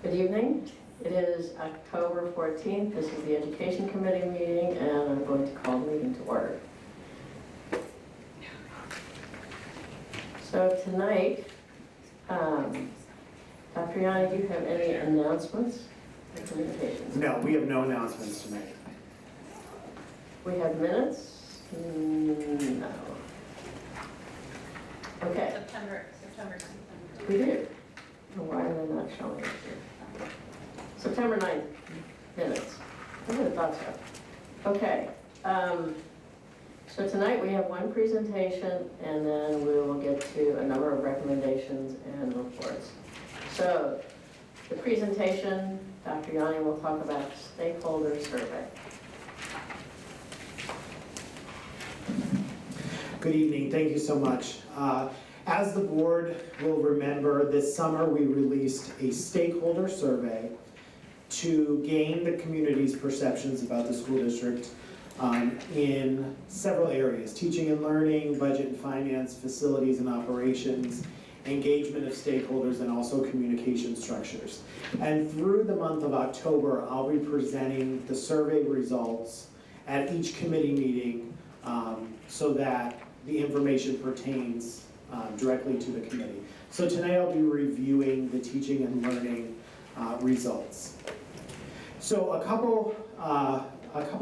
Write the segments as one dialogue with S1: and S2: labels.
S1: Good evening. It is October 14th. This is the Education Committee meeting, and I'm going to call the meeting to order. So tonight, Dr. Yanni, do you have any announcements or communications?
S2: No, we have no announcements to make.
S1: We have minutes? No. Okay.
S3: September.
S1: We do. Why are they not showing it here? September 9th minutes. I would have thought so. Okay. So tonight we have one presentation, and then we will get to a number of recommendations and reports. So the presentation, Dr. Yanni will talk about stakeholder survey.
S2: Good evening. Thank you so much. As the board will remember, this summer we released a stakeholder survey to gain the community's perceptions about the school district in several areas: teaching and learning, budget and finance, facilities and operations, engagement of stakeholders, and also communication structures. And through the month of October, I'll be presenting the survey results at each committee meeting so that the information pertains directly to the committee. So tonight I'll be reviewing the teaching and learning results. So a couple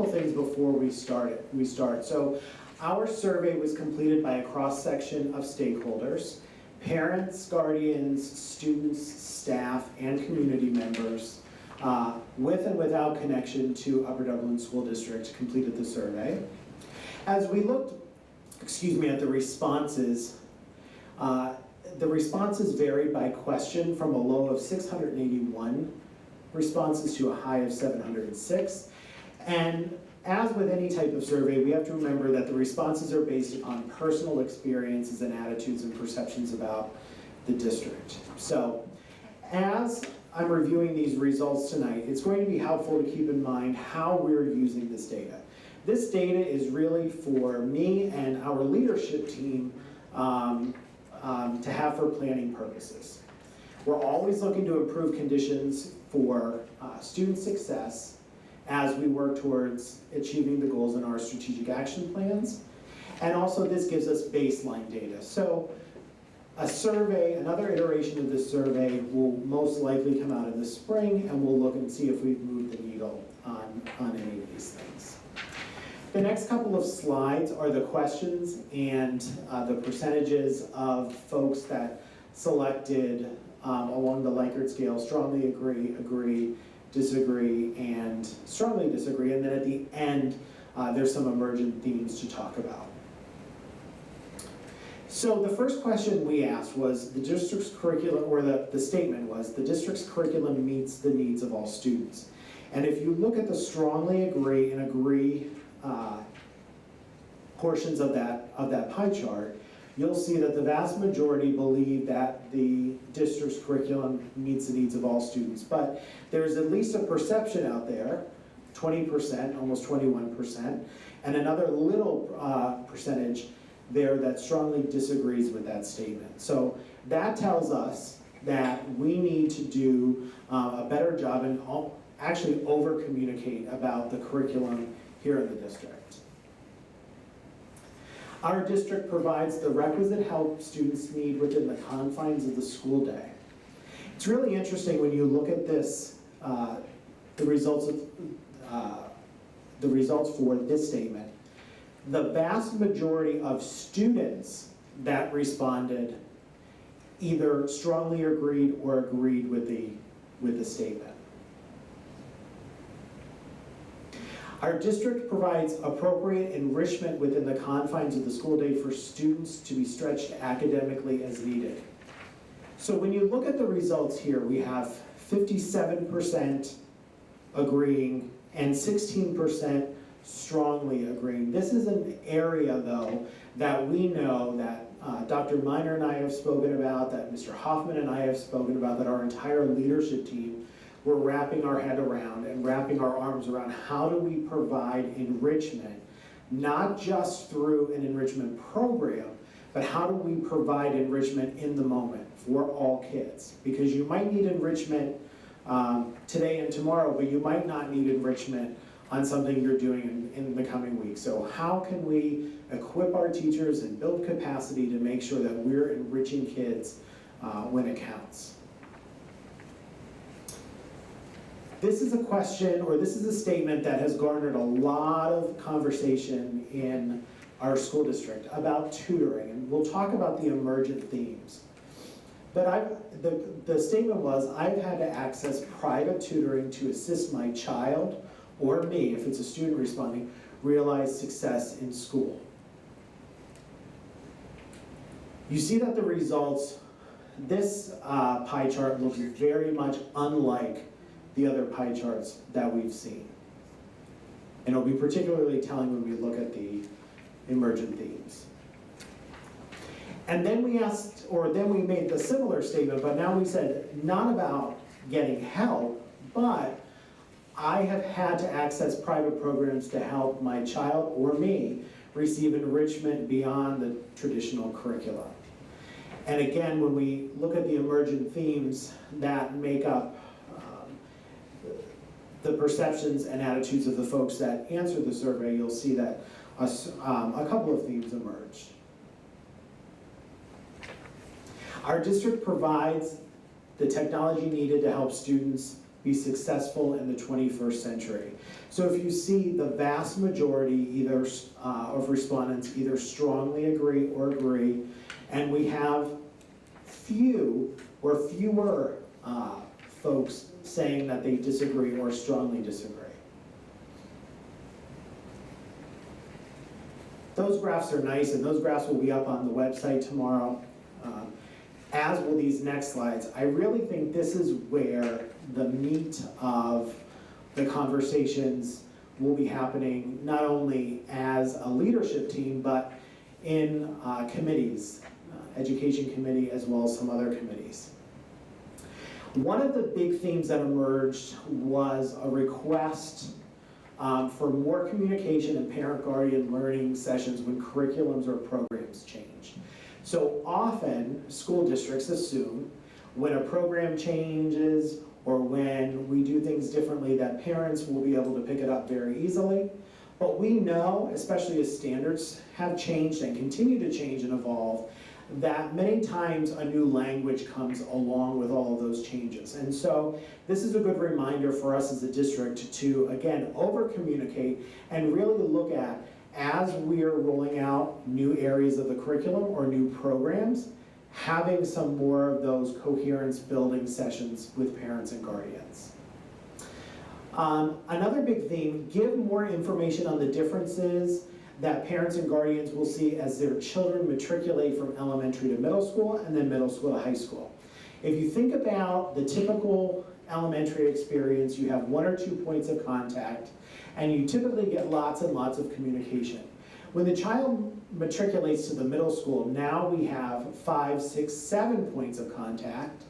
S2: things before we start. So our survey was completed by a cross-section of stakeholders: parents, guardians, students, staff, and community members, with and without connection to Upper Dublin School District, completed the survey. As we looked, at the responses varied by question, from a low of 681 responses to a high of 706. And as with any type of survey, we have to remember that the responses are based upon personal experiences and attitudes and perceptions about the district. So as I'm reviewing these results tonight, it's going to be helpful to keep in mind how we're using this data. This data is really for me and our leadership team to have for planning purposes. We're always looking to improve conditions for student success as we work towards achieving the goals in our strategic action plans. And also this gives us baseline data. So a survey, another iteration of this survey, will most likely come out in the spring, and we'll look and see if we've moved the needle on any of these things. The next couple of slides are the questions and the percentages of folks that selected along the Likert scale: strongly agree, agree, disagree, and strongly disagree. And then at the end, there's some emergent themes to talk about. So the first question we asked was the district's curriculum, or the statement was, the district's curriculum meets the needs of all students. And if you look at the strongly agree and agree portions of that pie chart, you'll see that the vast majority believe that the district's curriculum meets the needs of all students. But there's at least a perception out there, 20%, almost 21%, and another little percentage there that strongly disagrees with that statement. So that tells us that we need to do a better job and actually over-communicate about the curriculum here in the district. Our district provides the requisite help students need within the confines of the school day. It's really interesting when you look at this, the results for this statement. The vast majority of students that responded either strongly agreed or agreed with the statement. Our district provides appropriate enrichment within the confines of the school day for students to be stretched academically as needed. So when you look at the results here, we have 57% agreeing and 16% strongly agreeing. This is an area, though, that we know that Dr. Miner and I have spoken about, that Mr. Hoffman and I have spoken about, that our entire leadership team, we're wrapping our head around and wrapping our arms around. How do we provide enrichment, not just through an enrichment program, but how do we provide enrichment in the moment for all kids? Because you might need enrichment today and tomorrow, but you might not need enrichment on something you're doing in the coming week. So how can we equip our teachers and build capacity to make sure that we're enriching kids when it counts? This is a question, or this is a statement that has garnered a lot of conversation in our school district about tutoring, and we'll talk about the emergent themes. But the statement was, I've had to access private tutoring to assist my child, or me, if it's a student responding, realize success in school. You see that the results, this pie chart looks very much unlike the other pie charts that we've seen. And it'll be particularly telling when we look at the emergent themes. And then we asked, or then we made the similar statement, but now we said, not about getting help, but I have had to access private programs to help my child or me receive enrichment beyond the traditional curricula. And again, when we look at the emergent themes that make up the perceptions and attitudes of the folks that answered the survey, you'll see that a couple of themes emerged. Our district provides the technology needed to help students be successful in the 21st century. So if you see the vast majority either of respondents either strongly agree or agree, and we have few or fewer folks saying that they disagree or strongly disagree. Those graphs are nice, and those graphs will be up on the website tomorrow, as will these next slides. I really think this is where the meat of the conversations will be happening, not only as a leadership team, but in committees, education committee as well as some other committees. One of the big themes that emerged was a request for more communication and parent-guardian learning sessions when curriculums or programs change. So often, school districts assume when a program changes or when we do things differently that parents will be able to pick it up very easily. But we know, especially as standards have changed and continue to change and evolve, that many times a new language comes along with all of those changes. And so this is a good reminder for us as a district to, again, over-communicate and really look at, as we are rolling out new areas of the curriculum or new programs, having some more of those coherence building sessions with parents and guardians. Another big theme, give more information on the differences that parents and guardians will see as their children matriculate from elementary to middle school and then middle school to high school. If you think about the typical elementary experience, you have 1 or 2 points of contact, and you typically get lots and lots of communication. When the child matriculates to the middle school, now we have 5, 6, 7 points of contact,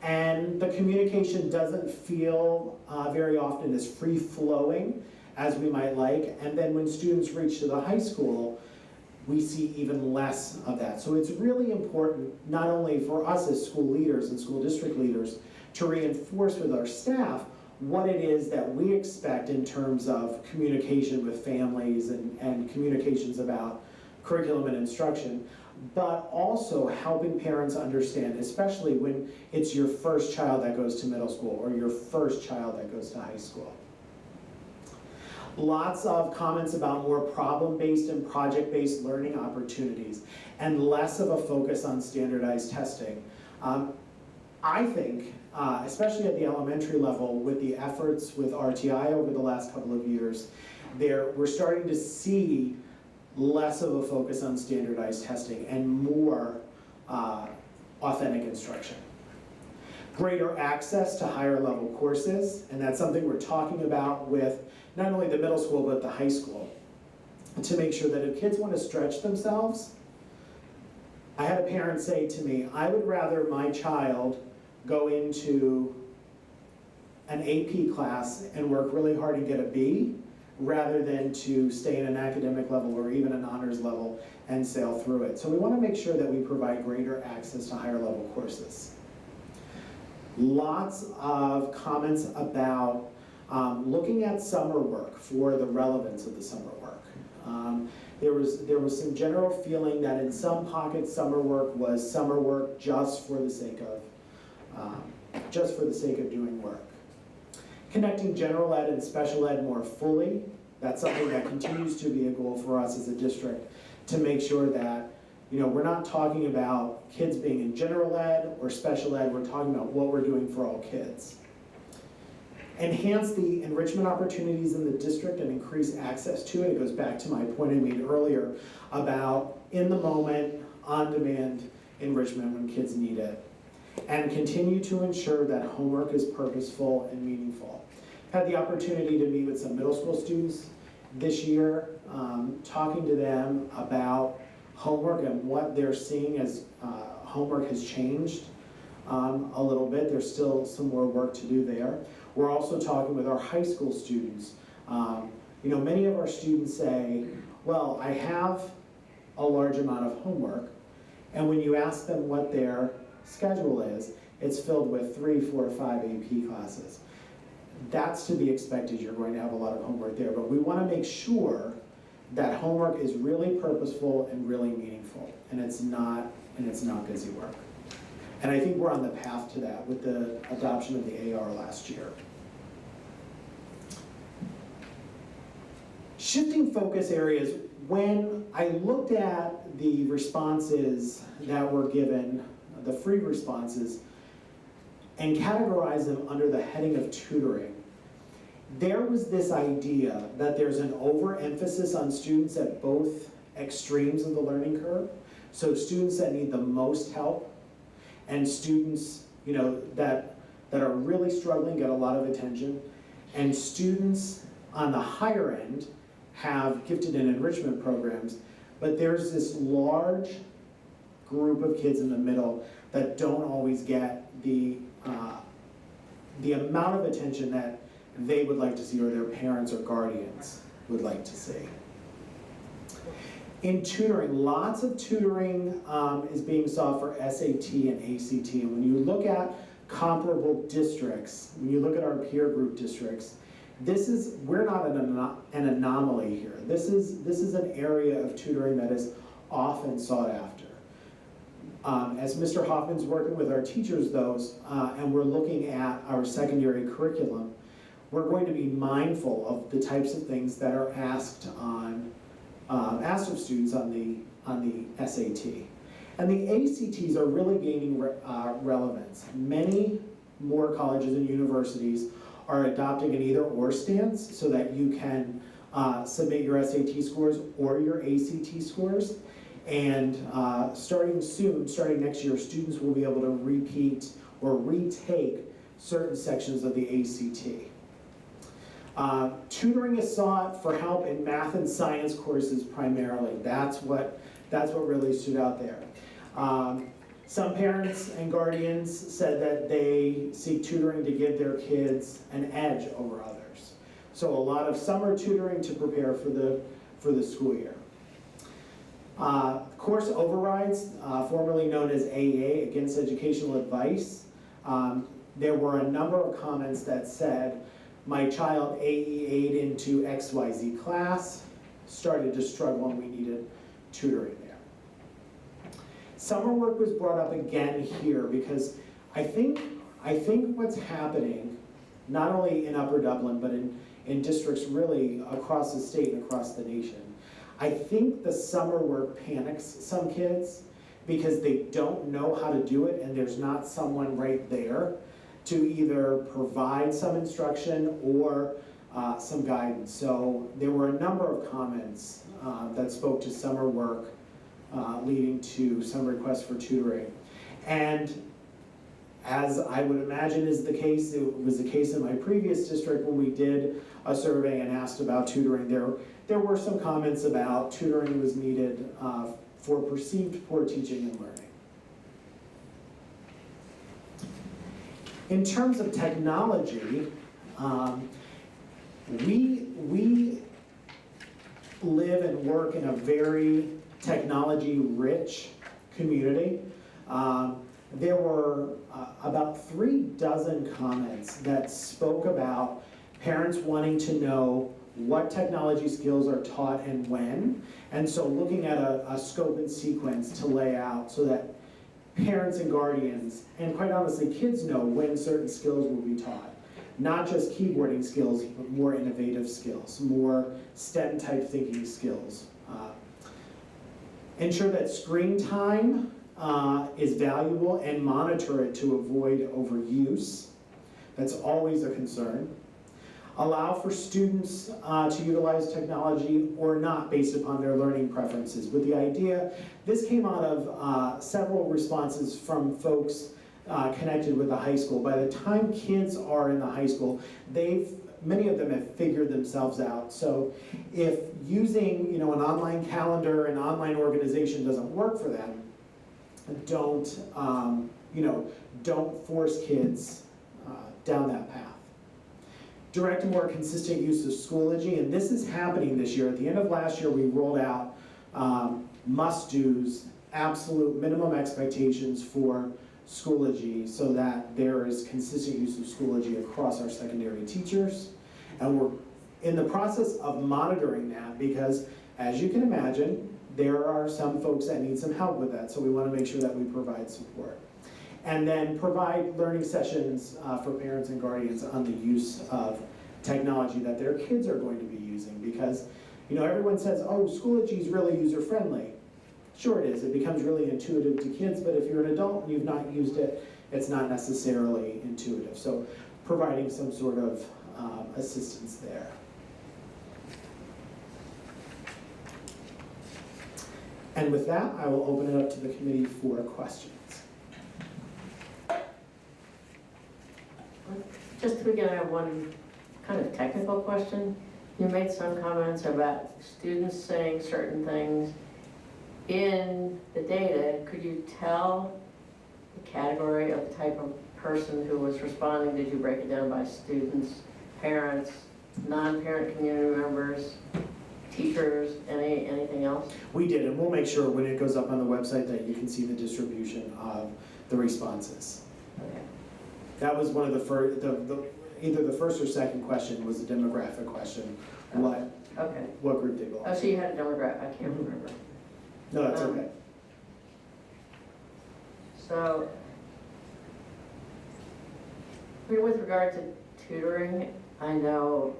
S2: and the communication doesn't feel very often as free-flowing as we might like. And then when students reach to the high school, we see even less of that. So it's really important, not only for us as school leaders and school district leaders, to reinforce with our staff what it is that we expect in terms of communication with families and communications about curriculum and instruction, but also helping parents understand, especially when it's your first child that goes to middle school or your first child that goes to high school. Lots of comments about more problem-based and project-based learning opportunities and less of a focus on standardized testing. I think, especially at the elementary level, with the efforts with RTI over the last couple of years, we're starting to see less of a focus on standardized testing and more authentic instruction. Greater access to higher level courses, and that's something we're talking about with not only the middle school but the high school, to make sure that if kids want to stretch themselves. I had a parent say to me, I would rather my child go into an AP class and work really hard and get a B, rather than to stay in an academic level or even an honors level and sail through it. So we want to make sure that we provide greater access to higher level courses. Lots of comments about looking at summer work for the relevance of the summer work. There was some general feeling that in some pockets summer work was summer work just for the sake of doing work. Connecting general ed and special ed more fully, that's something that continues to be a goal for us as a district, to make sure that, you know, we're not talking about kids being in general ed or special ed, we're talking about what we're doing for all kids. Enhance the enrichment opportunities in the district and increase access to it. It goes back to my point I made earlier about in the moment, on-demand enrichment when kids need it. And continue to ensure that homework is purposeful and meaningful. Had the opportunity to meet with some middle school students this year, talking to them about homework and what they're seeing as homework has changed a little bit. There's still some more work to do there. We're also talking with our high school students. You know, many of our students say, well, I have a large amount of homework, and when you ask them what their schedule is, it's filled with 3, 4, 5 AP classes. That's to be expected. You're going to have a lot of homework there, but we want to make sure that homework is really purposeful and really meaningful, and it's not busy work. And I think we're on the path to that with the adoption of the AR last year. Shifting focus areas, when I looked at the responses that were given, the free responses, and categorized them under the heading of tutoring, there was this idea that there's an overemphasis on students at both extremes of the learning curve. So students that need the most help, and students, you know, that are really struggling, get a lot of attention, and students on the higher end have gifted and enrichment programs, but there's this large group of kids in the middle that don't always get the amount of attention that they would like to see, or their parents or guardians would like to see. In tutoring, lots of tutoring is being sought for SAT and ACT. And when you look at comparable districts, when you look at our peer group districts, we're not an anomaly here. This is an area of tutoring that is often sought after. As Mr. Hoffman's working with our teachers, and we're looking at our secondary curriculum, we're going to be mindful of the types of things that are asked of students on the SAT. And the ACTs are really gaining relevance. Many more colleges and universities are adopting an either-or stance so that you can submit your SAT scores or your ACT scores. And starting next year, students will be able to repeat or retake certain sections of the ACT. Tutoring is sought for help in math and science courses primarily. That's what really stood out there. Some parents and guardians said that they seek tutoring to give their kids an edge over others. So a lot of summer tutoring to prepare for the school year. Course overrides, formerly known as AA, Against Educational Advice. There were a number of comments that said, my child AEA'd into XYZ class, started to struggle, and we needed tutoring there. Summer work was brought up again here because I think what's happening, not only in Upper Dublin, but in districts really across the state and across the nation, I think the summer work panics some kids because they don't know how to do it and there's not someone right there to either provide some instruction or some guidance. So there were a number of comments that spoke to summer work leading to some requests for tutoring. And as I would imagine is the case, it was the case in my previous district when we did a survey and asked about tutoring, there were some comments about tutoring was needed for perceived poor teaching and learning. In terms of technology, we live and work in a very technology-rich community. there were about 36 comments that spoke about parents wanting to know what technology skills are taught and when. And so looking at a scope and sequence to lay out so that parents and guardians, and quite honestly kids, know when certain skills will be taught. Not just keyboarding skills, but more innovative skills, more STEM type thinking skills. Ensure that screen time is valuable and monitor it to avoid overuse. That's always a concern. Allow for students to utilize technology or not based upon their learning preferences. With the idea, this came out of several responses from folks connected with the high school. By the time kids are in the high school, many of them have figured themselves out. So if using an online calendar and online organization doesn't work for them, don't force kids down that path. Direct a more consistent use of Schoology, and this is happening this year. At the end of last year, we rolled out must-dos, absolute minimum expectations for Schoology so that there is consistent use of Schoology across our secondary teachers. And we're in the process of monitoring that because, as you can imagine, there are some folks that need some help with that, so we want to make sure that we provide support. And then provide learning sessions for parents and guardians on the use of technology that their kids are going to be using. Because everyone says, oh, Schoology is really user-friendly. Sure it is, it becomes really intuitive to kids, but if you're an adult and you've not used it, it's not necessarily intuitive. So providing some sort of assistance there. And with that, I will open it up to the committee for questions.
S1: Just to begin, I have one kind of technical question. You made some comments about students saying certain things. In the data, could you tell the category of the type of person who was responding? Did you break it down by students, parents, non-parent community members, teachers, anything else?
S2: We did, and we'll make sure when it goes up on the website that you can see the distribution of the responses.
S1: Okay.
S2: That was one of the first, either the first or second question was a demographic question. What group they belong to.
S1: Oh, so you had a demographic, I can't remember.
S2: No, that's okay.
S1: So, with regard to tutoring, I know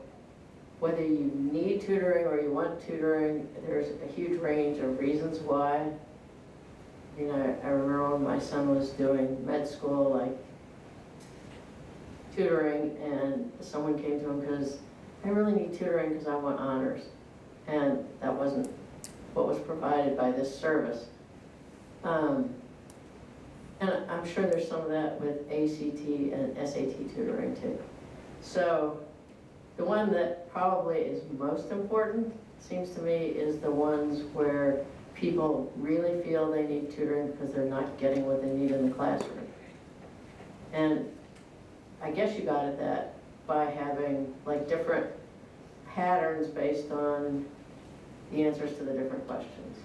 S1: whether you need tutoring or you want tutoring, there's a huge range of reasons why. I remember when my son was doing med school, like tutoring, and someone came to him because I really need tutoring because I want honors, and that wasn't what was provided by this service. And I'm sure there's some of that with ACT and SAT tutoring too. So the one that probably is most important, seems to me, is the ones where people really feel they need tutoring because they're not getting what they need in the classroom. And I guess you got at that by having like different patterns based on the answers to the different questions.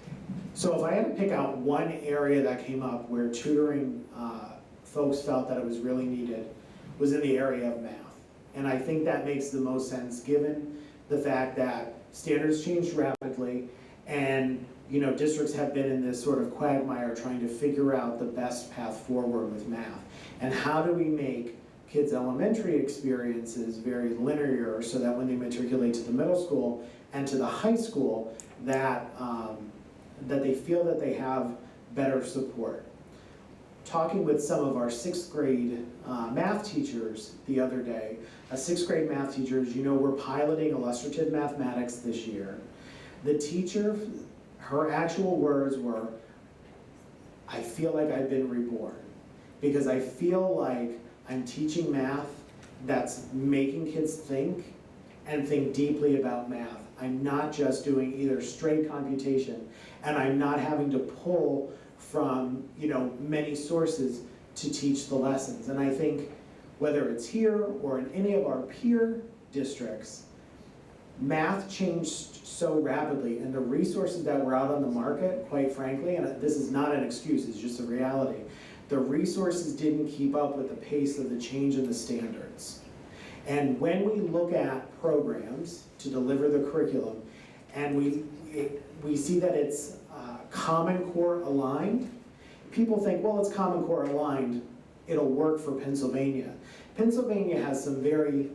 S2: So if I had to pick out one area that came up where tutoring folks felt that it was really needed, was in the area of math. And I think that makes the most sense given the fact that standards changed rapidly and districts have been in this sort of quagmire trying to figure out the best path forward with math. And how do we make kids' elementary experiences very linear so that when they matriculate to the middle school and to the high school, that they feel that they have better support. Talking with some of our 6th grade math teachers the other day, a 6th grade math teacher, as you know, we're piloting illustrative mathematics this year. The teacher, her actual words were, I feel like I've been reborn because I feel like I'm teaching math that's making kids think and think deeply about math. I'm not just doing either straight computation, and I'm not having to pull from many sources to teach the lessons. And I think whether it's here or in any of our peer districts, math changed so rapidly, and the resources that were out on the market, quite frankly, and this is not an excuse, it's just a reality, the resources didn't keep up with the pace of the change in the standards. And when we look at programs to deliver the curriculum, and we see that it's Common Core aligned, people think, well, it's Common Core aligned, it'll work for Pennsylvania. Pennsylvania has some very,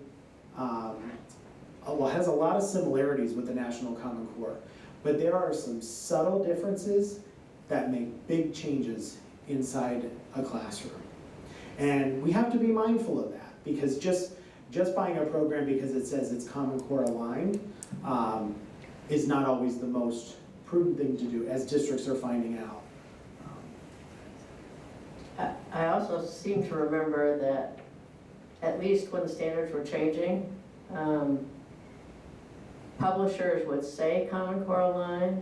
S2: has a lot of similarities with the National Common Core, but there are some subtle differences that make big changes inside a classroom. And we have to be mindful of that, because just buying a program because it says it's Common Core aligned is not always the most prudent thing to do, as districts are finding out.
S1: I also seem to remember that at least when the standards were changing, publishers would say Common Core aligned,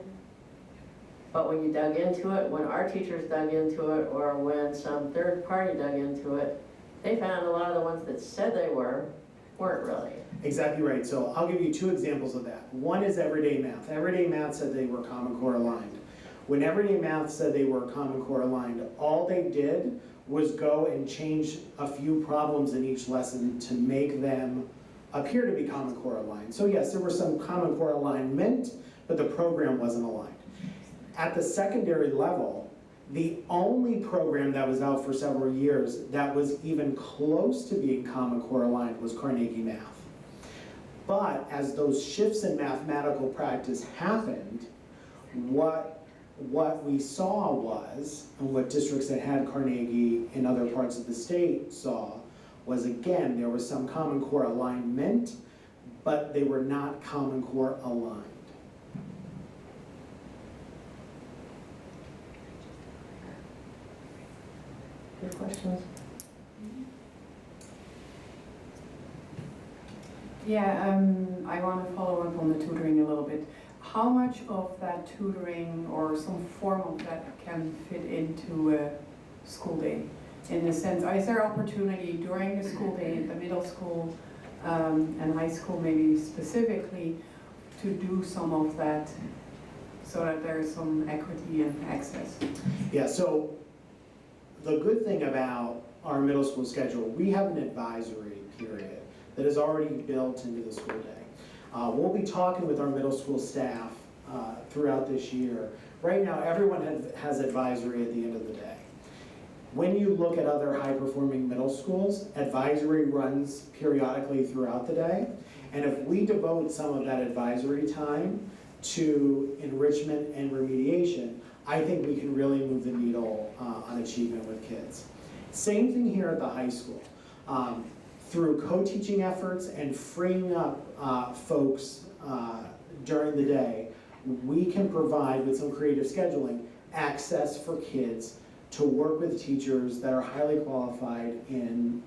S1: but when you dug into it, when our teachers dug into it, or when some third party dug into it, they found a lot of the ones that said they weren't really.
S2: Exactly right. So I'll give you two examples of that. One is Everyday Math. Everyday Math said they were Common Core aligned. When Everyday Math said they were Common Core aligned, all they did was go and change a few problems in each lesson to make them appear to be Common Core aligned. So yes, there was some Common Core alignment, but the program wasn't aligned. At the secondary level, the only program that was out for several years that was even close to being Common Core aligned was Carnegie Math. But as those shifts in mathematical practice happened, what we saw was, and what districts that had Carnegie in other parts of the state saw, was again, there was some Common Core alignment, but they were not Common Core aligned.
S1: Good questions?
S3: Yeah, I want to follow up on the tutoring a little bit. How much of that tutoring or some form of that can fit into a school day? In the sense, is there opportunity during the school day at the middle school and high school maybe specifically to do some of that so that there's some equity and access?
S2: Yeah, so the good thing about our middle school schedule, we have an advisory period that is already built into the school day. We'll be talking with our middle school staff throughout this year. Right now, everyone has advisory at the end of the day. When you look at other high-performing middle schools, advisory runs periodically throughout the day. And if we devote some of that advisory time to enrichment and remediation, I think we can really move the needle on achievement with kids. Same thing here at the high school. Through co-teaching efforts and freeing up folks during the day, we can provide, with some creative scheduling, access for kids to work with teachers that are highly qualified in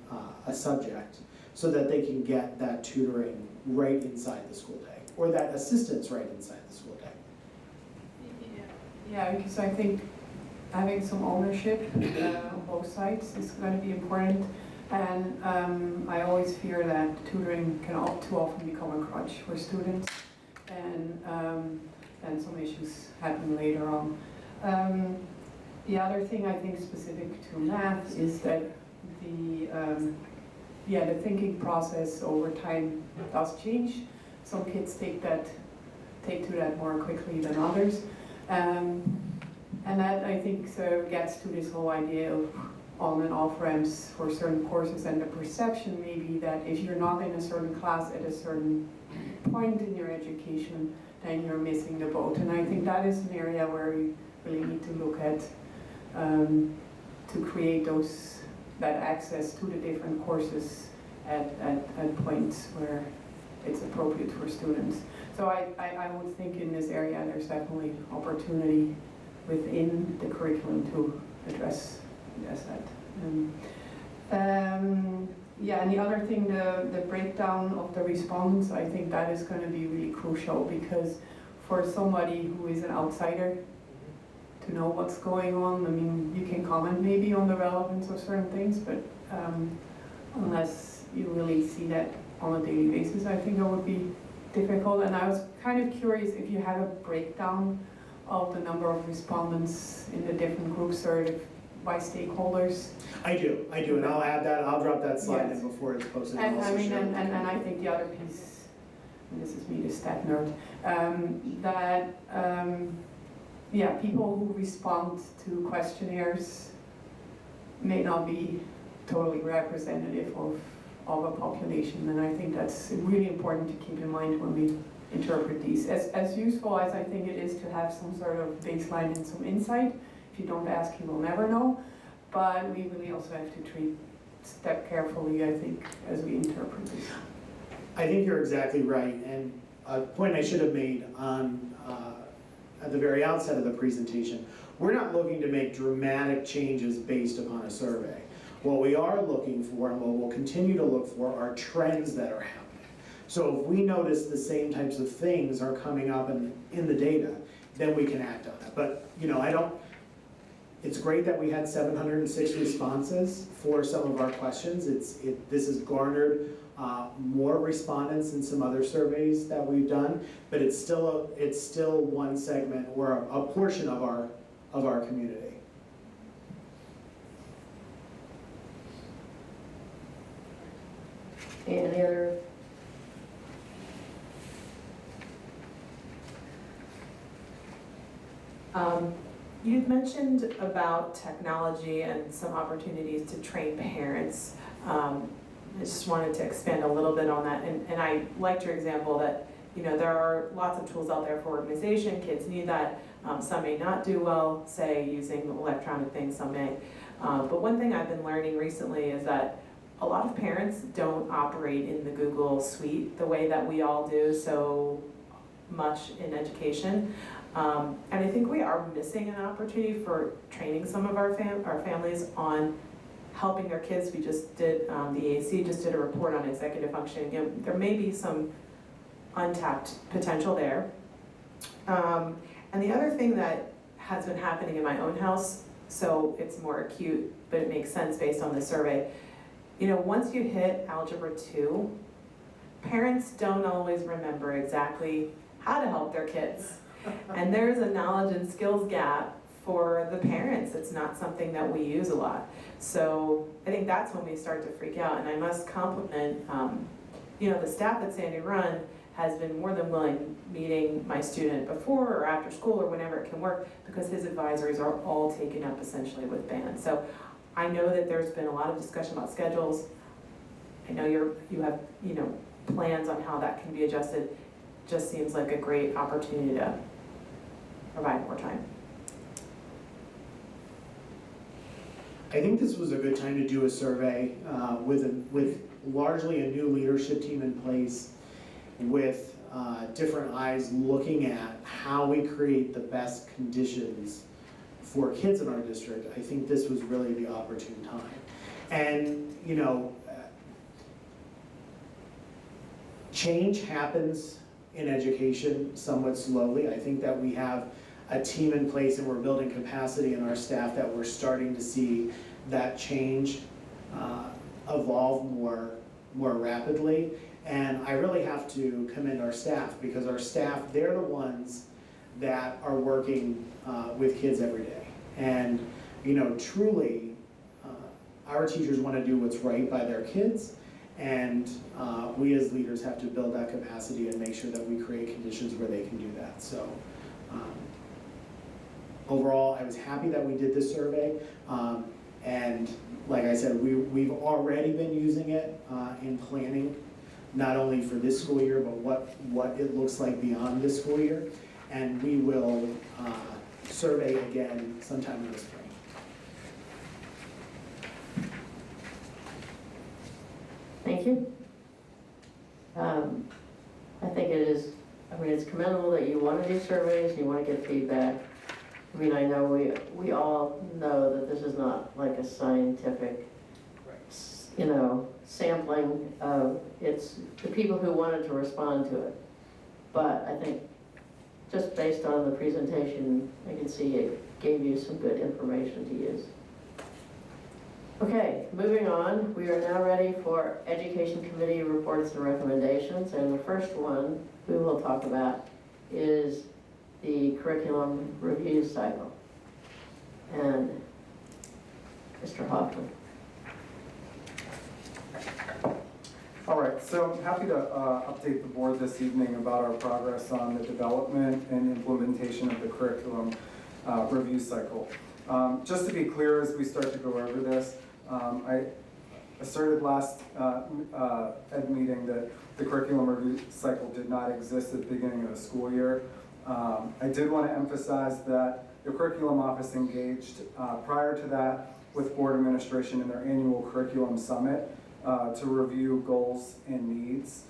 S2: a subject so that they can get that tutoring right inside the school day, or that assistance right inside the school day.
S3: Yeah, because I think having some ownership on both sides is going to be important. And I always fear that tutoring can too often become a crutch for students, and some issues happen later on. The other thing I think specific to math is that the thinking process over time does change. Some kids take to that more quickly than others. And that, I think, gets to this whole idea of on and off ramps for certain courses, and the perception maybe that if you're not in a certain class at a certain point in your education, then you're missing the boat. And I think that is an area where we really need to look at to create that access to the different courses at points where it's appropriate for students. So I would think in this area there's definitely opportunity within the curriculum to address that. And the other thing, the breakdown of the respondents, I think that is going to be really crucial, because for somebody who is an outsider to know what's going on, I mean, you can comment maybe on the relevance of certain things, but unless you really see that on a daily basis, I think it would be difficult. And I was kind of curious if you have a breakdown of the number of respondents in the different groups, or if by stakeholders.
S2: I do, and I'll add that, I'll drop that slide in
S3: Yes.
S2: before it's posted.
S3: And
S2: also
S3: I mean,
S2: share it with
S3: and
S2: the
S3: I think the other piece, and this is me, the stat nerd, that, yeah, people who respond to questionnaires may not be totally representative of a population, and I think that's really important to keep in mind when we interpret these. As useful as I think it is to have some sort of baseline and some insight, if you don't ask, you will never know, but we really also have to step carefully, I think, as we interpret this.
S2: I think you're exactly right, and a point I should have made on, at the very outset of the presentation, we're not looking to make dramatic changes based upon a survey. What we are looking for, and what we'll continue to look for, are trends that are happening. So if we notice the same types of things are coming up in the data, then we can act on it. But, it's great that we had 706 responses for some of our questions. This has garnered more respondents than some other surveys that we've done, but it's still one segment or a portion of our community.
S1: Any other?
S4: You'd mentioned about technology and some opportunities to train parents. I just wanted to expand a little bit on that, and I liked your example that there are lots of tools out there for organization. Kids need that. Some may not do well, say, using electronic things, some may. But one thing I've been learning recently is that a lot of parents don't operate in the Google suite the way that we all do so much in education. And I think we are missing an opportunity for training some of our families on helping their kids. We just did, the AAC just did a report on executive functioning. There may be some untapped potential there. And the other thing that has been happening in my own house, so it's more acute, but it makes sense based on the survey. Once you hit Algebra 2, parents don't always remember exactly how to help their kids. And there's a knowledge and skills gap for the parents. It's not something that we use a lot. So I think that's when we start to freak out. And I must compliment, the staff at Sandy Run has been more than willing meeting my student before or after school or whenever it can work, because his advisories are all taken up essentially with band. So I know that there's been a lot of discussion about schedules. I know you have plans on how that can be adjusted. Just seems like a great opportunity to provide more time.
S2: I think this was a good time to do a survey with largely a new leadership team in place, with different eyes looking at how we create the best conditions for kids in our district. I think this was really the opportune time. And change happens in education somewhat slowly. I think that we have a team in place and we're building capacity in our staff that we're starting to see that change evolve more rapidly. And I really have to commend our staff, because our staff, they're the ones that are working with kids every day. And truly, our teachers want to do what's right by their kids, and we as leaders have to build that capacity and make sure that we create conditions where they can do that. So overall, I was happy that we did this survey, and like I said, we've already been using it in planning, not only for this school year, but what it looks like beyond this school year. And we will survey again sometime in the spring.
S1: Thank you. I think it's commendable that you want to do surveys, you want to get feedback. I know we all know that this is not like a scientific, sampling of, it's the people who wanted to respond to it. But I think just based on the presentation, I can see it gave you some good information to use. Okay, moving on, we are now ready for Education Committee reports and recommendations, and the first one we will talk about is the curriculum review cycle. And Mr. Hoffman.
S5: All right, so I'm happy to update the board this evening about our progress on the development and implementation of the curriculum review cycle. Just to be clear as we start to go over this, I asserted last ed meeting that the curriculum review cycle did not exist at the beginning of the school year. I did want to emphasize that the curriculum office engaged prior to that with board administration in their annual curriculum summit to review goals and needs.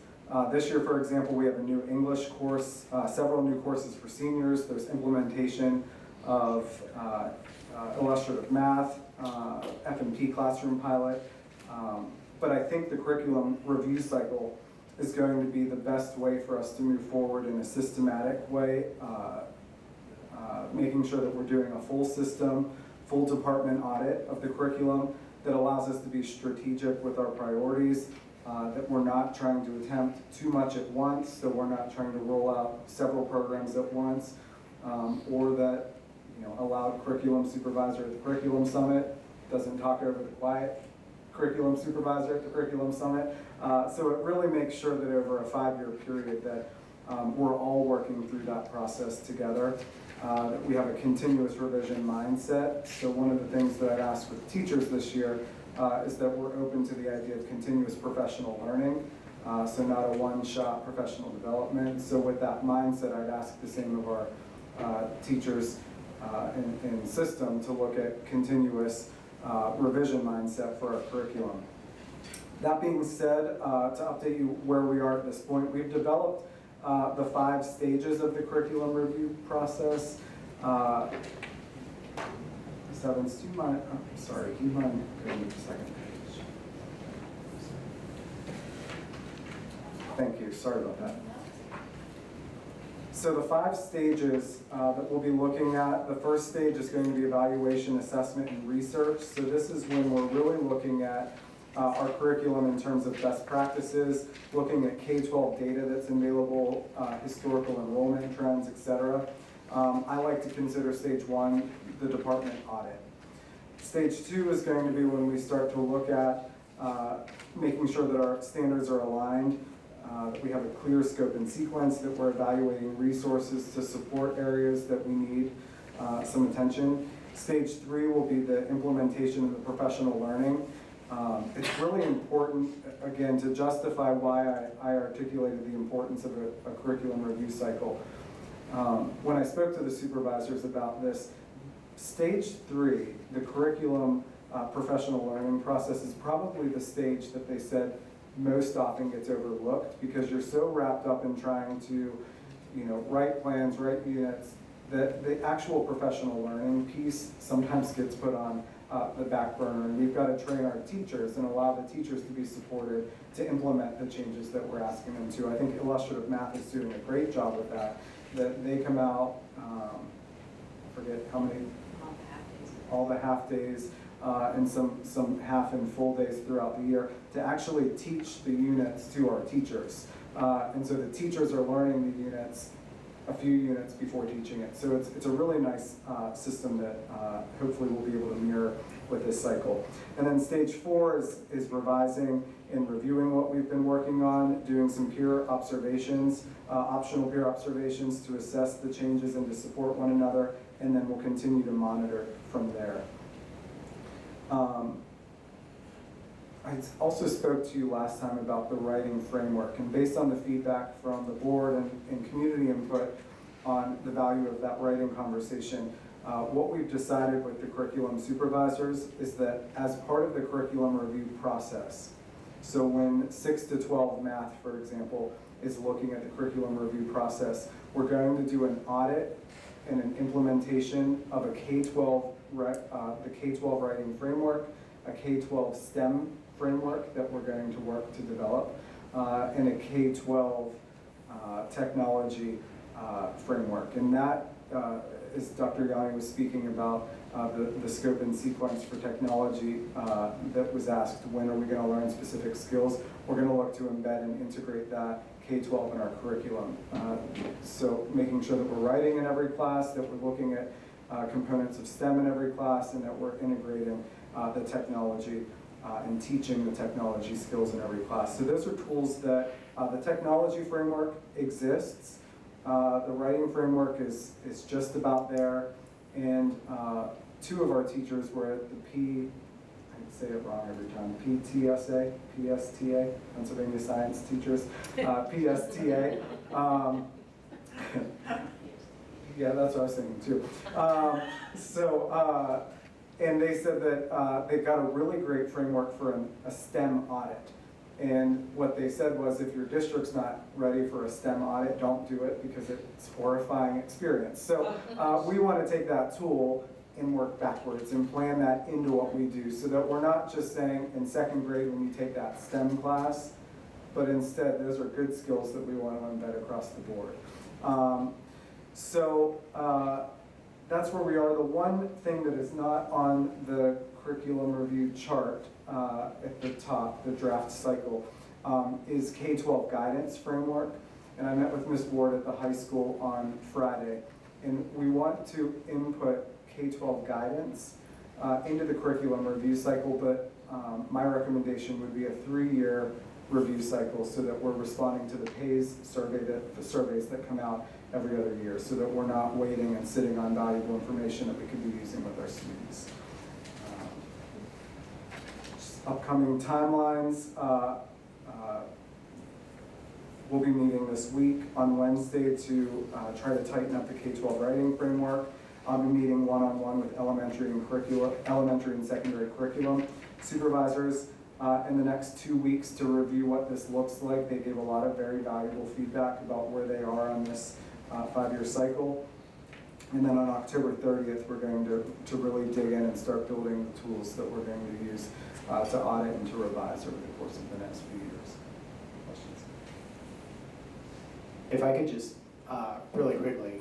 S5: This year, for example, we have a new English course, several new courses for seniors. There's implementation of illustrative math, F&P classroom pilot. But I think the curriculum review cycle is going to be the best way for us to move forward in a systematic way, making sure that we're doing a full system, full department audit of the curriculum that allows us to be strategic with our priorities, that we're not trying to attempt too much at once, so we're not trying to roll out several programs at once, or that a loud curriculum supervisor at the curriculum summit doesn't talk over the quiet curriculum supervisor at the curriculum summit. So it really makes sure that over a 5-year period that we're all working through that process together, that we have a continuous revision mindset. So one of the things that I've asked with teachers this year is that we're open to the idea of continuous professional learning, so not a one-shot professional development. So with that mindset, I'd ask the same of our teachers in system to look at continuous revision mindset for our curriculum. That being said, to update you where we are at this point, we've developed the 5 stages of the curriculum review process. Ms. Evans, do you mind going to the second page? Thank you, sorry about that. So the 5 stages that we'll be looking at, the first stage is going to be evaluation, assessment, and research. So this is when we're really looking at our curriculum in terms of best practices, looking at K12 data that's available, historical enrollment trends, etc. I like to consider stage 1 the department audit. Stage 2 is going to be when we start to look at making sure that our standards are aligned, that we have a clear scope and sequence, that we're evaluating resources to support areas that we need some attention. Stage 3 will be the implementation of the professional learning. It's really important, again, to justify why I articulated the importance of a curriculum review cycle. When I spoke to the supervisors about this, stage 3, the curriculum professional learning process, is probably the stage that they said most often gets overlooked, because you're so wrapped up in trying to, write plans, write units, that the actual professional learning piece sometimes gets put on the back burner, and we've got to train our teachers and allow the teachers to be supported to implement the changes that we're asking them to. I think illustrative math is doing a great job with that. That they come out, I forget how many, all the half days, and some half and full days throughout the year to actually teach the units to our teachers. And so the teachers are learning the units a few units before teaching it. So it's a really nice system that hopefully we'll be able to mirror with this cycle. And then stage 4 is revising and reviewing what we've been working on, doing some peer observations, optional peer observations to assess the changes and to support one another, and then we'll continue to monitor from there. I also spoke to you last time about the writing framework, and based on the feedback from the board and community input on the value of that writing conversation, what we've decided with the curriculum supervisors is that as part of the curriculum review process, so when 6 to 12 math, for example, is looking at the curriculum review process, we're going to do an audit and an implementation of a K12, the K12 writing framework, a K12 STEM framework that we're going to work to develop, and a K12 technology framework. And that, as Dr. Yanni was speaking about, the scope and sequence for technology that was asked, when are we going to learn specific skills? We're going to look to embed and integrate that K12 in our curriculum. So making sure that we're writing in every class, that we're looking at components of STEM in every class, and that we're integrating the technology and teaching the technology skills in every class. So those are tools that the technology framework exists. The writing framework is just about there. And two of our teachers were at the I say it wrong every time, PSTA, Pennsylvania Science Teachers, PSTA. Yeah, that's what I was thinking too. And they said that they got a really great framework for a STEM audit. And what they said was, if your district's not ready for a STEM audit, don't do it because it's a horrifying experience. So we want to take that tool and work backwards and plan that into what we do so that we're not just saying in second grade when you take that STEM class, but instead those are good skills that we want to embed across the board. That's where we are. The one thing that is not on the curriculum review chart at the top, the draft cycle, is K12 Guidance Framework. And I met with Ms. Ward at the high school on Friday. And we want to input K12 guidance into the curriculum review cycle, but my recommendation would be a 3-year review cycle so that we're responding to the PAYS surveys that come out every other year, so that we're not waiting and sitting on valuable information that we could be using with our students. Upcoming timelines, we'll be meeting this week on Wednesday to try to tighten up the K12 writing framework. I'll be meeting one-on-one with elementary and secondary curriculum supervisors in the next 2 weeks to review what this looks like. They gave a lot of very valuable feedback about where they are on this 5-year cycle. And then on October 30th, we're going to really dig in and start building the tools that we're going to use to audit and to revise over the course of the next few years. Questions?
S2: If I could just really quickly.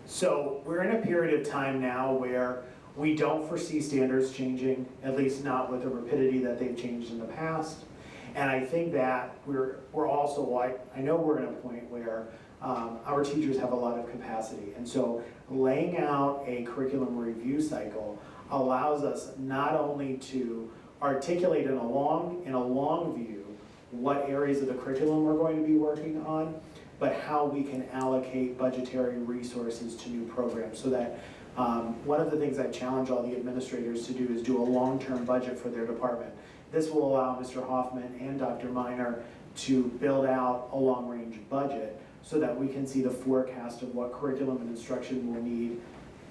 S2: So we're in a period of time now where we don't foresee standards changing, at least not with the rapidity that they've changed in the past. And I think that we're also, I know we're in a point where our teachers have a lot of capacity. And so laying out a curriculum review cycle allows us not only to articulate in a long view what areas of the curriculum we're going to be working on, but how we can allocate budgetary resources to new programs. So that one of the things I challenge all the administrators to do is do a long-term budget for their department. This will allow Mr. Hoffman and Dr. Miner to build out a long-range budget so that we can see the forecast of what curriculum and instruction will need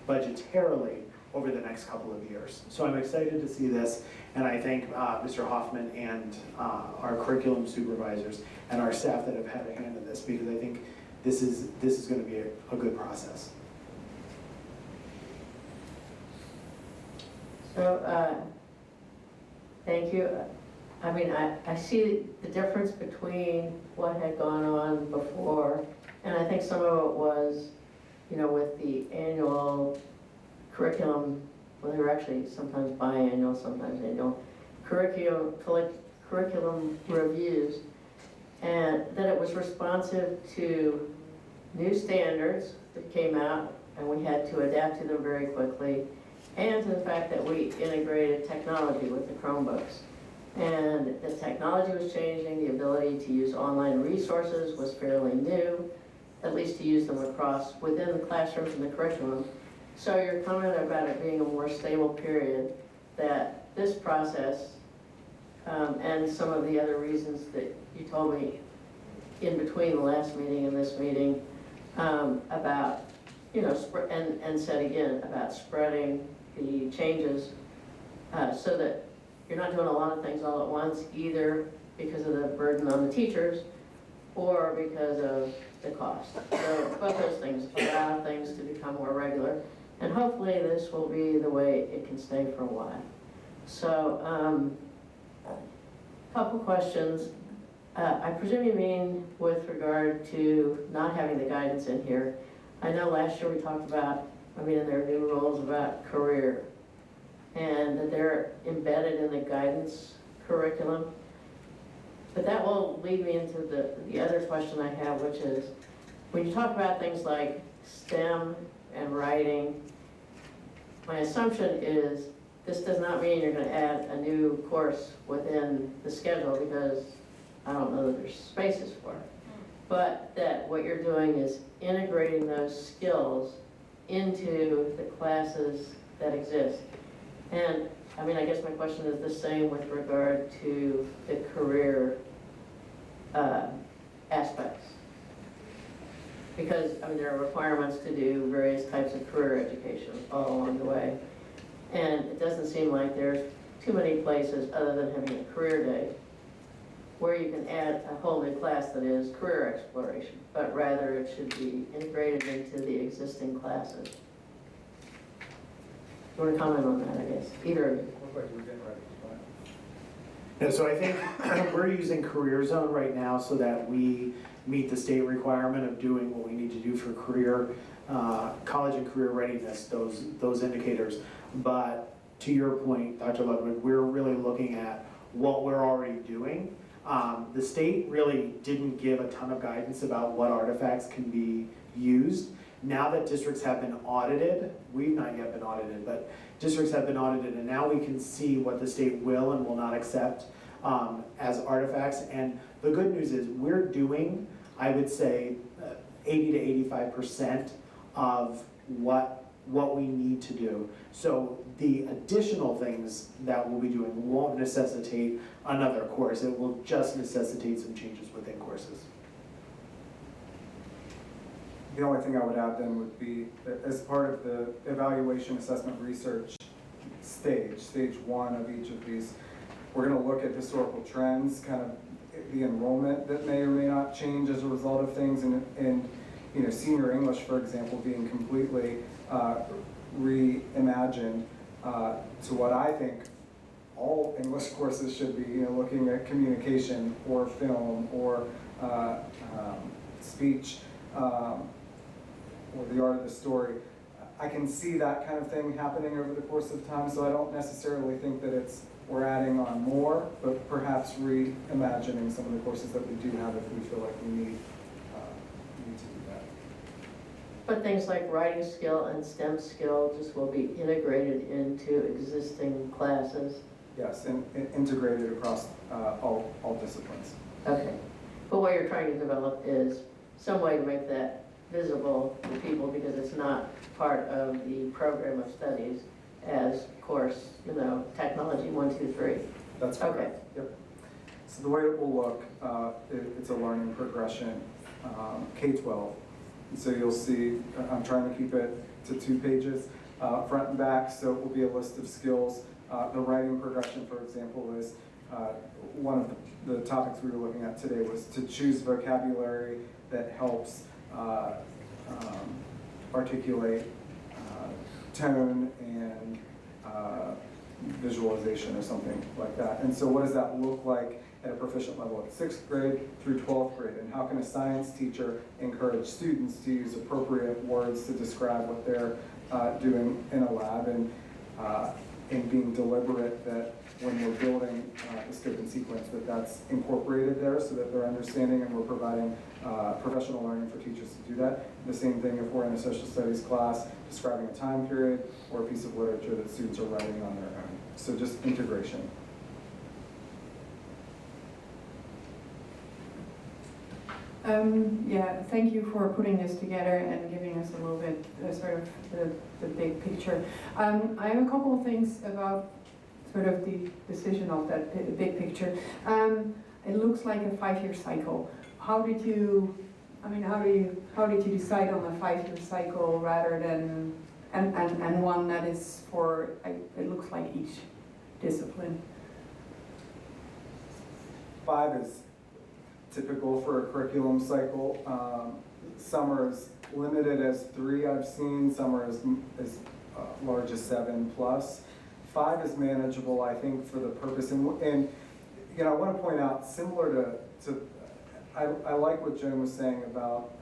S2: budgetarily over the next couple of years. So I'm excited to see this, and I thank Mr. Hoffman and our curriculum supervisors and our staff that have had a hand in this, because I think this is going to be a good process.
S1: So, thank you. I mean, I see the difference between what had gone on before, and I think some of it was, with the annual curriculum, well, they were actually sometimes biannual, sometimes annual, curriculum reviews, and that it was responsive to new standards that came out, and we had to adapt to them very quickly, and to the fact that we integrated technology with the Chromebooks. And the technology was changing, the ability to use online resources was fairly new, at least to use them within the classrooms and the curriculum. So your comment about it being a more stable period, that this process, and some of the other reasons that you told me in between the last meeting and this meeting, about, and said again, about spreading the changes so that you're not doing a lot of things all at once, either because of the burden on the teachers or because of the cost. So both those things allow things to become more regular. And hopefully this will be the way it can stay for a while. So, couple questions. I presume you mean with regard to not having the guidance in here. I know last year we talked about, in their new rules about career, and that they're embedded in the guidance curriculum. But that will lead me into the other question I have, which is, when you talk about things like STEM and writing, my assumption is this does not mean you're gonna add a new course within the schedule because I don't know that there's spaces for it. But that what you're doing is integrating those skills into the classes that exist. And I mean, I guess my question is the same with regard to the career aspects. Because, I mean, there are requirements to do various types of career education all along the way. And it doesn't seem like there's too many places other than having a career day where you can add a whole new class that is career exploration, but rather it should be integrated into the existing classes. You want to comment on that, I guess? Either of you.
S5: Looked like you were getting ready.
S2: Yeah, so I think we're using Career Zone right now so that we meet the state requirement of doing what we need to do for career, college and career readiness, those indicators. But to your point, Dr. Ludwig, we're really looking at what we're already doing. The state really didn't give a ton of guidance about what artifacts can be used. Now that districts have been audited, we've not yet been audited, but districts have been audited, and now we can see what the state will and will not accept as artifacts. And the good news is we're doing, I would say, 80 to 85% of what we need to do. So the additional things that we'll be doing won't necessitate another course. It will just necessitate some changes within courses.
S5: The only thing I would add then would be that as part of the evaluation, assessment, research stage one of each of these, we're going to look at historical trends, kind of the enrollment that may or may not change as a result of things, and you know, senior English, for example, being completely reimagined to what I think all English courses should be, you know, looking at communication or film or speech or the art of the story. I can see that kind of thing happening over the course of time, so I don't necessarily think that we're adding on more, but perhaps reimagining some of the courses that we do have if we feel like we need to do that.
S1: But things like writing skill and STEM skill just will be integrated into existing classes.
S5: Yes, and integrated across all disciplines.
S1: Okay. But what you're trying to develop is some way to make that visible to people because it's not part of the program of studies as course, you know, technology 1, 2, 3.
S5: That's correct. Okay. Yep. So the way it will look, it's a learning progression, K12. And so you'll see, I'm trying to keep it to 2 pages, front and back, so it will be a list of skills. The writing progression, for example, is one of the topics we were looking at today was to choose vocabulary that helps articulate tone and visualization or something like that. And so what does that look like at a proficient level at 6th grade through 12th grade? And how can a science teacher encourage students to use appropriate words to describe what they're doing in a lab, and being deliberate that when we're building the scope and sequence that's incorporated there so that they're understanding and we're providing professional learning for teachers to do that. The same thing if we're in a social studies class describing a time period or a piece of literature that students are writing on their own. So just integration.
S3: Yeah, thank you for putting this together and giving us a little bit sort of the big picture. I have a couple of things about sort of the decision of that big picture. It looks like a 5-year cycle. How did you decide on a 5-year cycle rather than and one that is for, it looks like each discipline?
S5: 5 is typical for a curriculum cycle. Some are as limited as 3 I've seen, some are as large as 7 plus. 5 is manageable, I think, for the purpose. And you know, I want to point out, similar to I like what Joan was saying about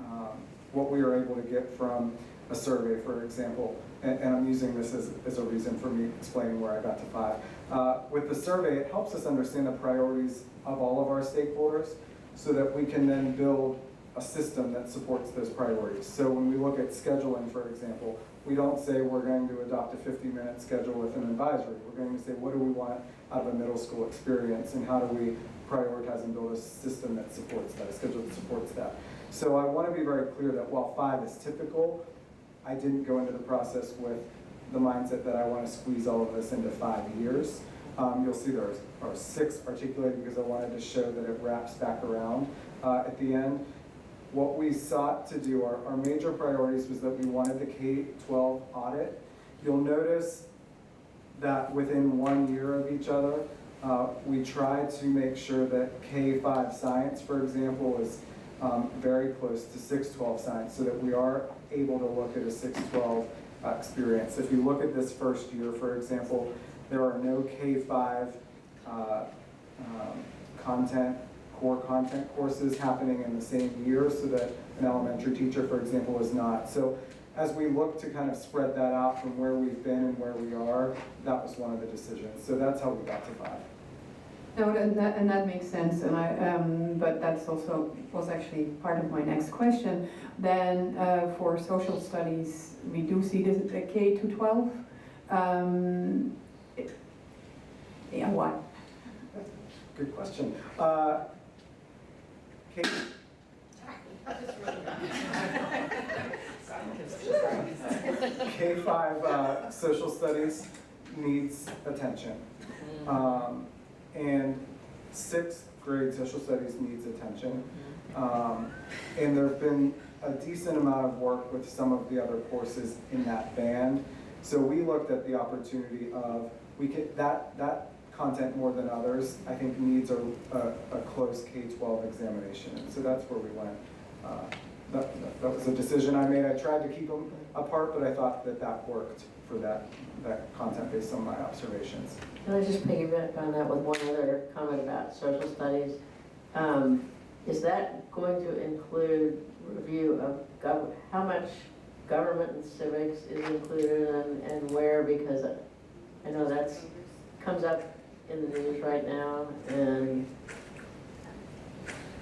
S5: what we were able to get from a survey, for example, and I'm using this as a reason for me explaining where I got to 5. With the survey, it helps us understand the priorities of all of our stakeholders so that we can then build a system that supports those priorities. So when we look at scheduling, for example, we don't say we're going to adopt a 50-minute schedule with an advisory. We're going to say, what do we want out of a middle school experience, and how do we prioritize and build a system that supports that, a schedule that supports that. So I want to be very clear that while 5 is typical, I didn't go into the process with the mindset that I want to squeeze all of this into 5 years. You'll see there are 6 articulated because I wanted to show that it wraps back around at the end. What we sought to do, our major priorities was that we wanted the K12 audit. You'll notice that within 1 year of each other, we tried to make sure that K5 science, for example, is very close to 612 science, so that we are able to look at a 612 experience. If you look at this first year, for example, there are no K5 core content courses happening in the same year, so that an elementary teacher, for example, is not. So as we look to kind of spread that out from where we've been and where we are, that was one of the decisions. So that's how we got to 5.
S3: No, and that makes sense, and but that's also was actually part of my next question. Then for social studies, we do see this at K to 12. Yeah, why?
S5: Good question. K5 social studies needs attention. And 6th grade social studies needs attention. And there have been a decent amount of work with some of the other courses in that band. So we looked at the opportunity of, that content more than others, I think needs a close K12 examination. And so that's where we went. That was a decision I made. I tried to keep them apart, but I thought that worked for that content based on my observations.
S1: Can I just piggyback on that with one other comment about social studies? Is that going to include review of how much government and civics is included and where? Because I know that's comes up in the news right now, and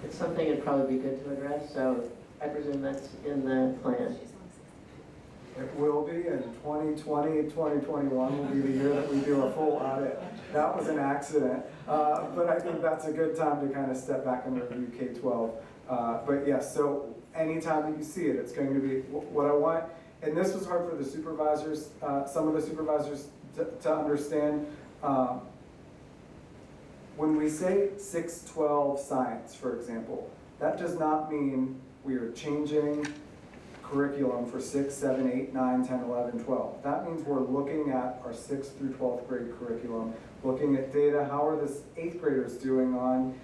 S1: it's something it'd probably be good to address. So I presume that's in the plan.
S5: It will be, and 2020, 2021 will be the year that we do a full audit. That was an accident, but I think that's a good time to kind of step back and review K12. But yes, so anytime that you see it, it's going to be what I want. And this was hard for the supervisors, some of the supervisors to understand. When we say 612 science, for example, that does not mean we are changing curriculum for 6, 7, 8, 9, 10, 11, 12. That means we're looking at our 6th through 12th grade curriculum, looking at data, how are the 8th graders doing on,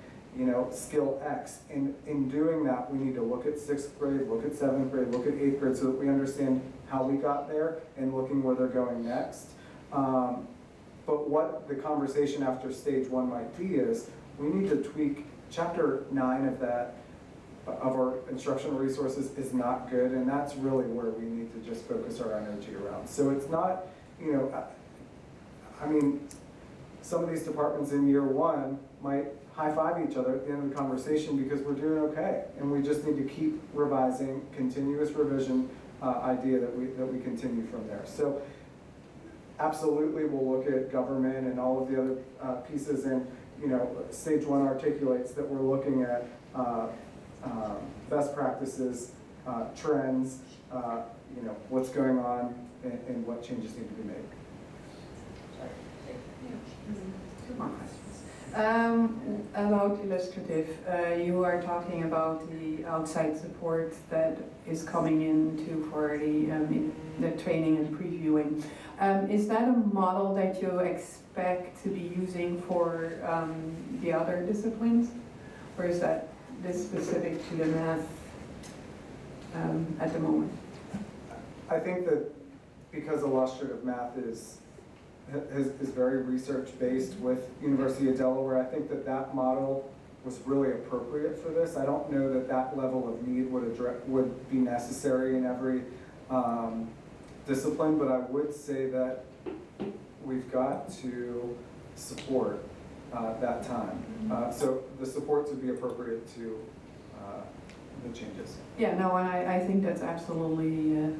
S5: skill X. And in doing that, we need to look at 6th grade, look at 7th grade, look at 8th grade, so that we understand how we got there and looking where they're going next. But what the conversation after stage 1 might be is, we need to tweak chapter 9 of our instructional resources is not good, and that's really where we need to just focus our energy around. So it's not, some of these departments in year 1 might high-five each other at the end of the conversation because we're doing okay, and we just need to keep revising, continuous revision idea that we continue from there. So absolutely, we'll look at government and all of the other pieces, and stage 1 articulates that we're looking at best practices, trends, what's going on, and what changes need to be made.
S3: Two more questions. About illustrative, you are talking about the outside support that is coming in for the training and previewing. Is that a model that you expect to be using for the other disciplines, or is that this specific to the math at the moment?
S5: I think that because illustrative math is very research-based with University of Delaware, I think that model was really appropriate for this. I don't know that level of need would be necessary in every discipline, but I would say that we've got to support that time. So the supports would be appropriate to the changes.
S3: Yeah, no, and I think that's absolutely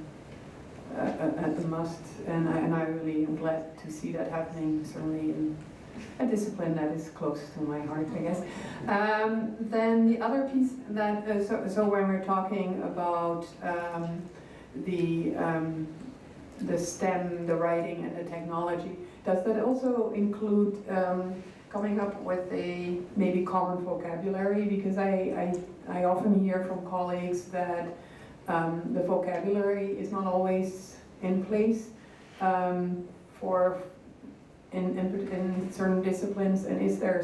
S3: a must, and I really am glad to see that happening, certainly in a discipline that is close to my heart, I guess. Then the other piece that, so when we're talking about the STEM, the writing and the technology, does that also include coming up with a maybe common vocabulary? Because I often hear from colleagues that the vocabulary is not always in place for in certain disciplines, and is there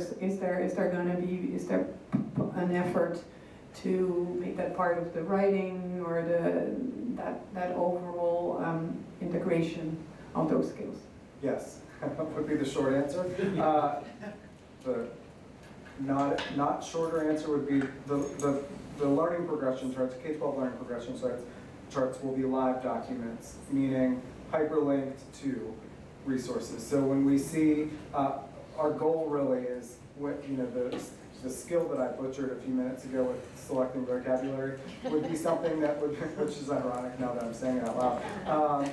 S3: an effort to make that part of the writing or that overall integration of those skills?
S5: Yes, would be the short answer. The not shorter answer would be the learning progression charts, K12 learning progression charts will be live documents, meaning hyperlinked to resources. So when we see, our goal really is, the skill that I butchered a few minutes ago with selecting vocabulary would be something that would, which is ironic now that I'm saying it out loud,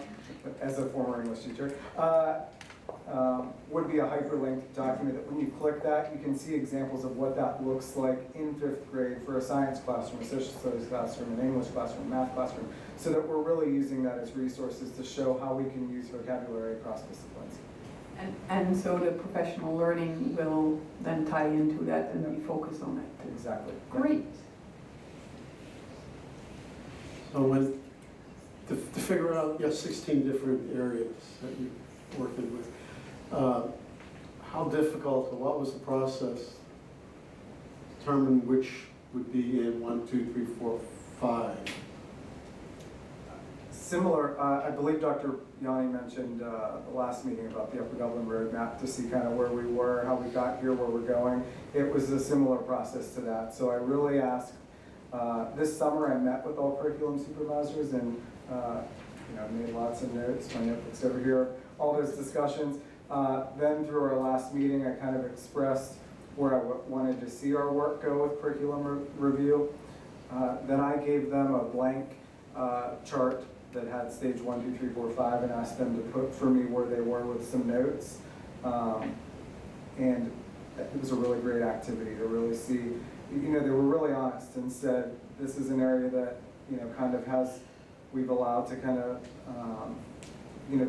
S5: as a former English teacher, would be a hyperlinked document that when you click that, you can see examples of what that looks like in 5th grade for a science classroom, a social studies classroom, an English classroom, math classroom, so that we're really using that as resources to show how we can use vocabulary across disciplines.
S3: And so the professional learning will then tie into that and be focused on that.
S5: Exactly.
S3: Great.
S6: So to figure out, you have 16 different areas that you're working with. How difficult, or what was the process to determine which would be in 1, 2, 3, 4, 5?
S5: Similar, I believe Dr. Yanni mentioned the last meeting about the Upper Dublin roadmap to see kind of where we were, how we got here, where we're going. It was a similar process to that. So I really asked, this summer I met with all curriculum supervisors and made lots of notes, my notebook's over here, all those discussions. Then through our last meeting, I kind of expressed where I wanted to see our work go with curriculum review. Then I gave them a blank chart that had stage 1, 2, 3, 4, 5, and asked them to put for me where they were with some notes. And it was a really great activity to really see, they were really honest and said, this is an area that, kind of we've allowed to kind of,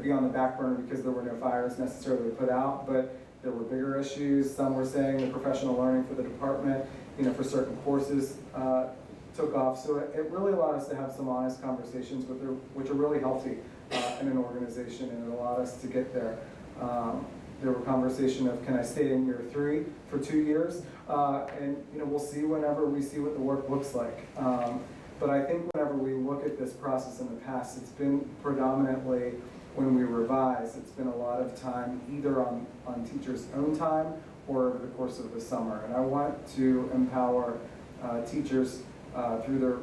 S5: be on the back burner because there were no fires necessarily put out, but there were bigger issues. Some were saying the professional learning for the department, for certain courses, took off. So it really allowed us to have some honest conversations which are really healthy in an organization, and it allowed us to get there. There were conversation of, can I stay in year 3 for 2 years? And we'll see whenever we see what the work looks like. But I think whenever we look at this process in the past, it's been predominantly when we revise, it's been a lot of time either on teachers' own time or over the course of the summer. And I want to empower teachers through their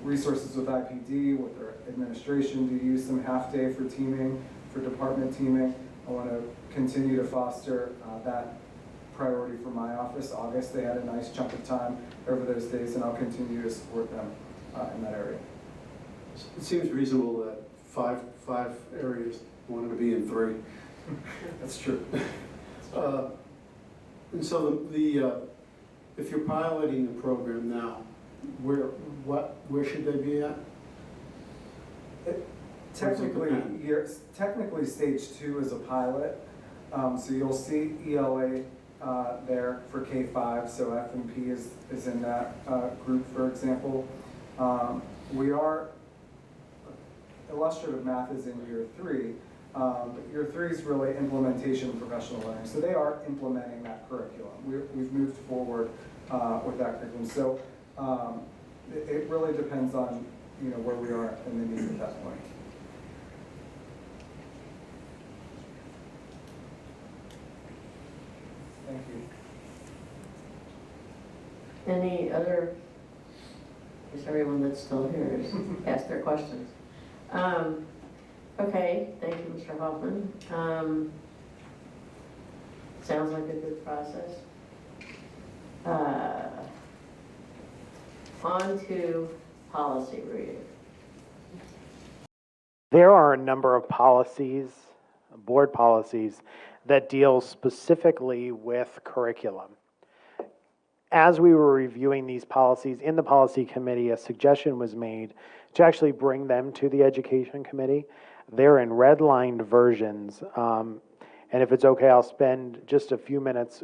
S5: resources with IPD, with their administration, to use some half-day for teaming, for department teaming. I want to continue to foster that priority for my office. August, they had a nice chunk of time over those days, and I'll continue to support them in that area.
S6: It seems reasonable that five areas wanted to be in 3.
S5: That's true.
S6: And so if you're piloting the program now, where should they be at?
S5: Technically, stage 2 is a pilot. So you'll see ELA there for K5. So F&P is in that group, for example. Illustrative math is in year 3. But year 3 is really implementation and professional learning. So they are implementing that curriculum. We've moved forward with that curriculum. So it really depends on where we are in the needs at that point. Thank you.
S1: Any other, I guess everyone that's still here has asked their questions. Okay, thank you, Mr. Hoffman. Sounds like a good process. On to policy reading.
S7: There are a number of policies, board policies, that deal specifically with curriculum. As we were reviewing these policies in the policy committee, a suggestion was made to actually bring them to the education committee. They're in redlined versions, and if it's okay, I'll spend just a few minutes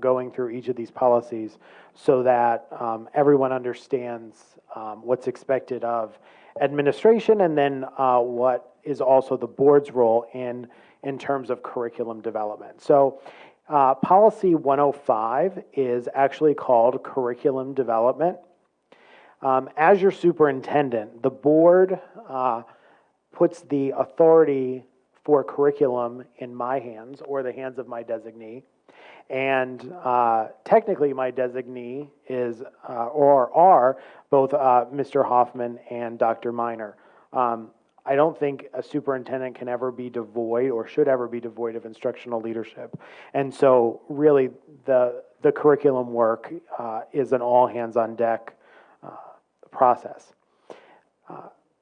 S7: going through each of these policies so that everyone understands what's expected of administration, and then what is also the board's role in terms of curriculum development. So policy 105 is actually called curriculum development. As your superintendent, the board puts the authority for curriculum in my hands or the hands of my designee. And technically my designee is, or are, both Mr. Hoffman and Dr. Miner. I don't think a superintendent can ever be devoid or should ever be devoid of instructional leadership. And so really the curriculum work is an all hands on deck process.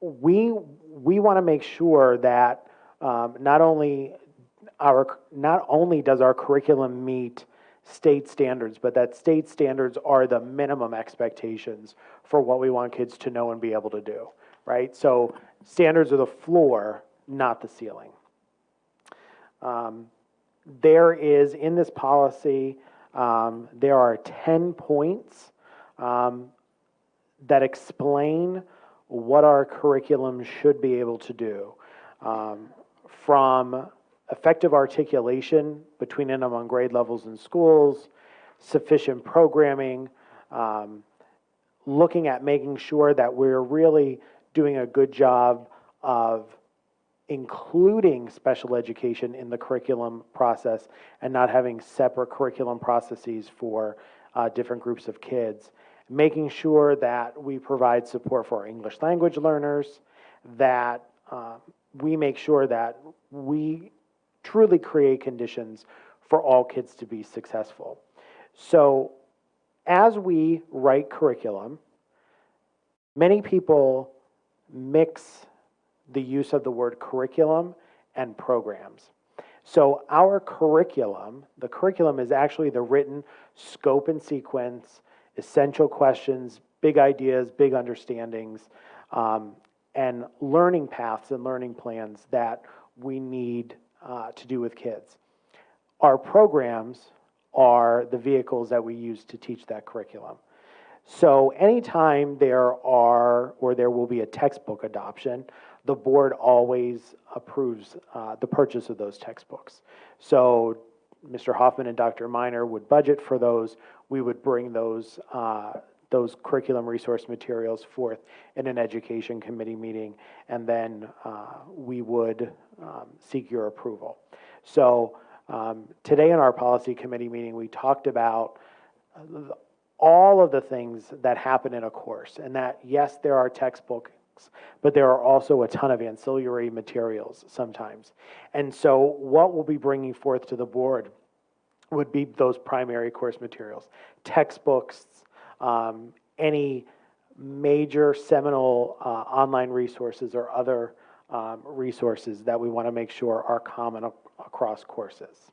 S7: We want to make sure that not only does our curriculum meet state standards, but that state standards are the minimum expectations for what we want kids to know and be able to do, right? So standards are the floor, not the ceiling. There is, in this policy, there are 10 points that explain what our curriculum should be able to do. From effective articulation between and among grade levels in schools, sufficient programming, looking at making sure that we're really doing a good job of including special education in the curriculum process and not having separate curriculum processes for different groups of kids. Making sure that we provide support for our English language learners, that we make sure that we truly create conditions for all kids to be successful. So as we write curriculum, many people mix the use of the word curriculum and programs. So our curriculum, the curriculum is actually the written scope and sequence, essential questions, big ideas, big understandings, and learning paths and learning plans that we need to do with kids. Our programs are the vehicles that we use to teach that curriculum. So anytime there are, or there will be a textbook adoption, the board always approves the purchase of those textbooks. So Mr. Hoffman and Dr. Miner would budget for those. We would bring those curriculum resource materials forth in an education committee meeting, and then we would seek your approval. So today in our policy committee meeting, we talked about all of the things that happen in a course, and that yes, there are textbooks, but there are also a ton of ancillary materials sometimes. And so what we'll be bringing forth to the board would be those primary course materials, textbooks, any major seminal online resources or other resources that we want to make sure are common across courses.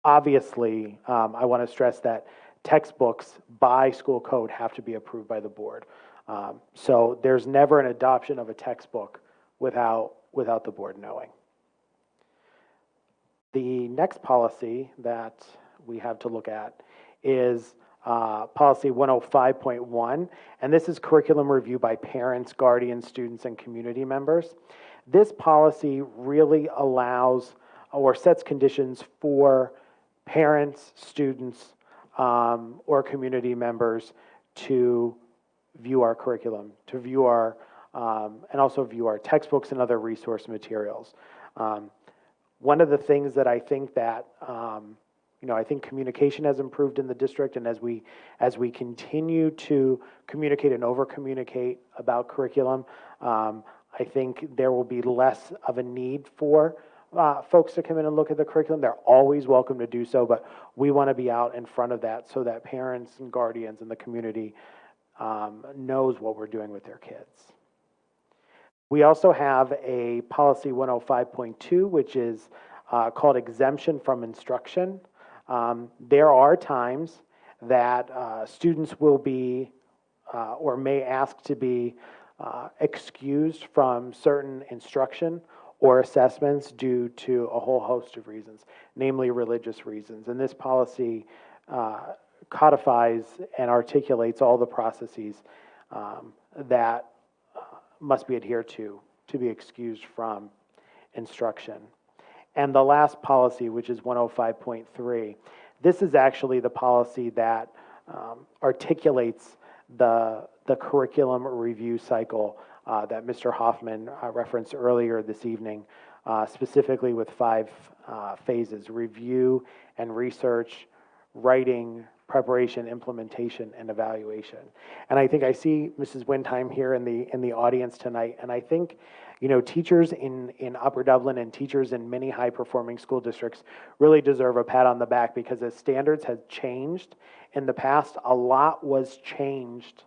S7: Obviously, I want to stress that textbooks by school code have to be approved by the board. So there's never an adoption of a textbook without the board knowing. The next policy that we have to look at is policy 105.1, and this is curriculum review by parents, guardians, students, and community members. This policy really allows or sets conditions for parents, students, or community members to view our curriculum, to view our, and also view our textbooks and other resource materials. One of the things that I think that, I think communication has improved in the district, and as we continue to communicate and over-communicate about curriculum, I think there will be less of a need for folks to come in and look at the curriculum. They're always welcome to do so, but we want to be out in front of that so that parents and guardians and the community knows what we're doing with their kids. We also have a policy 105.2, which is called exemption from instruction. There are times that students will be or may ask to be excused from certain instruction or assessments due to a whole host of reasons, namely religious reasons. And this policy codifies and articulates all the processes that must be adhered to be excused from instruction. And the last policy, which is 105.3, this is actually the policy that articulates the curriculum review cycle that Mr. Hoffman referenced earlier this evening, specifically with 5 phases: review and research, writing, preparation, implementation, and evaluation. And I think I see Mrs. Windheim here in the audience tonight, and I think, you know, teachers in Upper Dublin and teachers in many high-performing school districts really deserve a pat on the back, because as standards have changed in the past, a lot was changed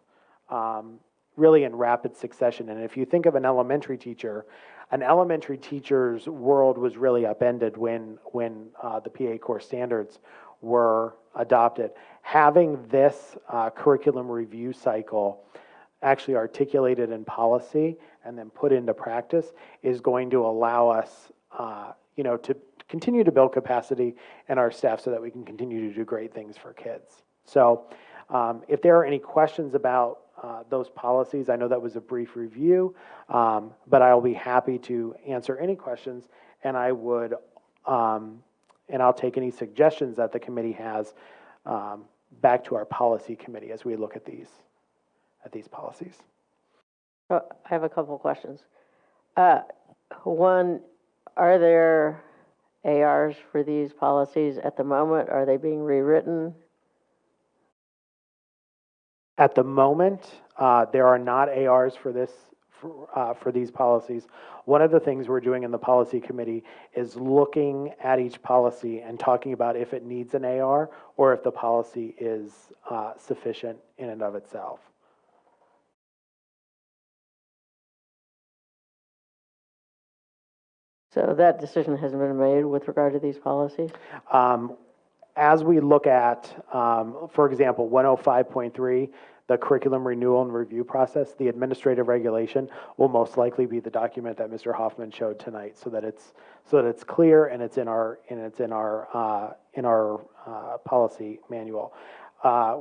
S7: really in rapid succession. And if you think of an elementary teacher's world was really upended when the PA core standards were adopted. Having this curriculum review cycle actually articulated in policy and then put into practice is going to allow us, you know, to continue to build capacity in our staff so that we can continue to do great things for kids. So if there are any questions about those policies, I know that was a brief review, but I'll be happy to answer any questions, and I would, and I'll take any suggestions that the committee has back to our policy committee as we look at these policies.
S8: I have a couple of questions. One, are there ARs for these policies at the moment? Are they being rewritten?
S7: At the moment, there are not ARs for this for these policies. One of the things we're doing in the policy committee is looking at each policy and talking about if it needs an AR or if the policy is sufficient in and of itself.
S8: So that decision hasn't been made with regard to these policies?
S7: As we look at, for example, 105.3, the curriculum renewal and review process, the administrative regulation will most likely be the document that Mr. Hoffman showed tonight, so that it's clear and it's in our policy manual.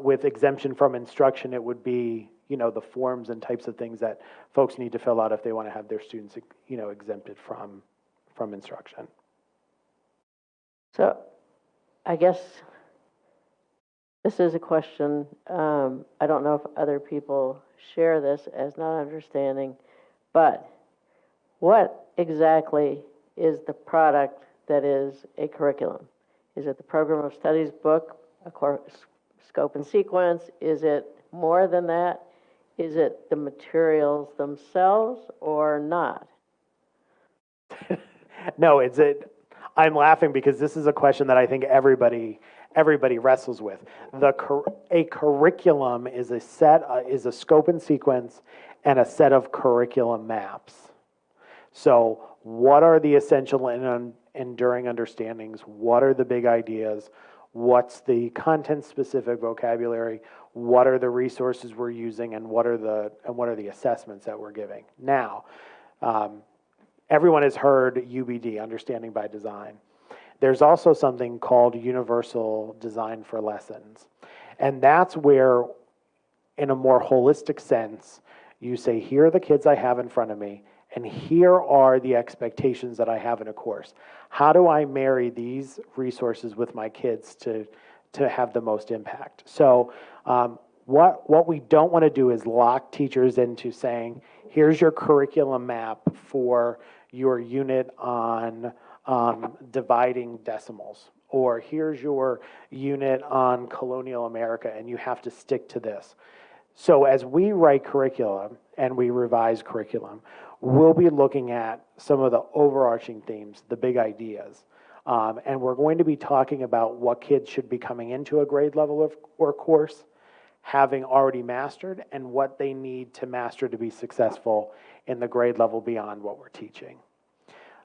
S7: With exemption from instruction, it would be, you know, the forms and types of things that folks need to fill out if they want to have their students, you know, exempted from instruction.
S8: So I guess this is a question, I don't know if other people share this as not understanding, but what exactly is the product that is a curriculum? Is it the program of studies book, a scope and sequence? Is it more than that? Is it the materials themselves or not?
S7: No, I'm laughing because this is a question that I think everybody wrestles with. A curriculum is a scope and sequence and a set of curriculum maps. So what are the essential and enduring understandings? What are the big ideas? What's the content-specific vocabulary? What are the resources we're using, and what are the assessments that we're giving? Now, everyone has heard UBD, Understanding by Design. There's also something called Universal Design for Lessons. And that's where, in a more holistic sense, you say, here are the kids I have in front of me, and here are the expectations that I have in a course. How do I marry these resources with my kids to have the most impact? So what we don't want to do is lock teachers into saying, here's your curriculum map for your unit on dividing decimals, or here's your unit on colonial America, and you have to stick to this. So as we write curriculum and we revise curriculum, we'll be looking at some of the overarching themes, the big ideas, and we're going to be talking about what kids should be coming into a grade level or course, having already mastered and what they need to master to be successful in the grade level beyond what we're teaching.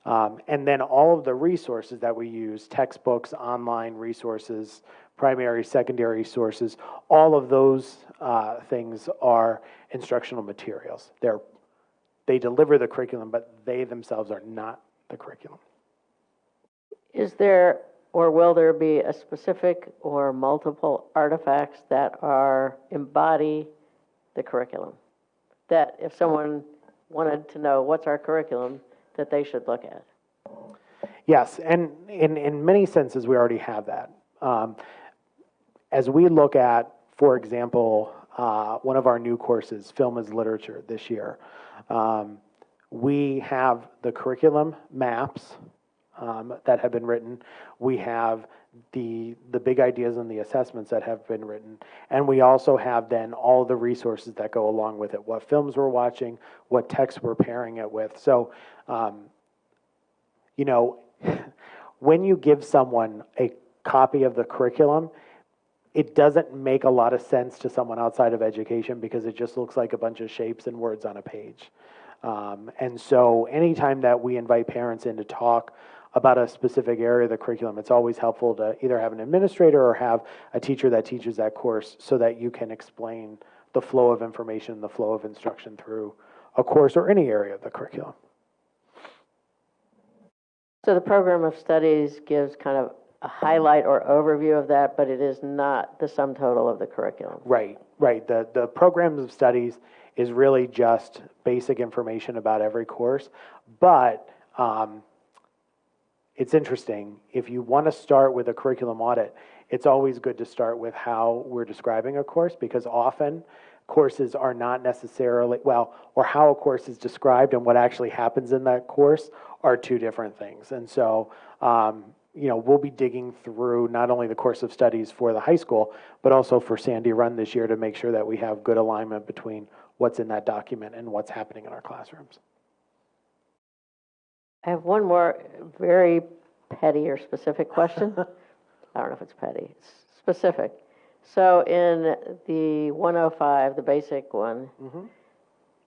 S7: And then all of the resources that we use, textbooks, online resources, primary, secondary sources, all of those things are instructional materials. They deliver the curriculum, but they themselves are not the curriculum.
S8: Is there, or will there be a specific or multiple artifacts that embody the curriculum? That if someone wanted to know what's our curriculum, that they should look at?
S7: Yes, and in many senses, we already have that. As we look at, for example, one of our new courses, Film as Literature, this year, we have the curriculum maps that have been written. We have the big ideas and the assessments that have been written. And we also have then all the resources that go along with it, what films we're watching, what texts we're pairing it with. So, you know, when you give someone a copy of the curriculum, it doesn't make a lot of sense to someone outside of education because it just looks like a bunch of shapes and words on a page. And so anytime that we invite parents in to talk about a specific area of the curriculum, it's always helpful to either have an administrator or have a teacher that teaches that course so that you can explain the flow of information, the flow of instruction through a course or any area of the curriculum.
S8: So the program of studies gives kind of a highlight or overview of that, but it is not the sum total of the curriculum.
S7: Right. The programs of studies is really just basic information about every course, but it's interesting. If you want to start with a curriculum audit, it's always good to start with how we're describing a course, because often courses are not necessarily, or how a course is described and what actually happens in that course are two different things. And so, we'll be digging through not only the course of studies for the high school, but also for Sandy Run this year to make sure that we have good alignment between what's in that document and what's happening in our classrooms.
S8: I have one more very petty or specific question. I don't know if it's petty. It's specific. So in the 105, the basic one,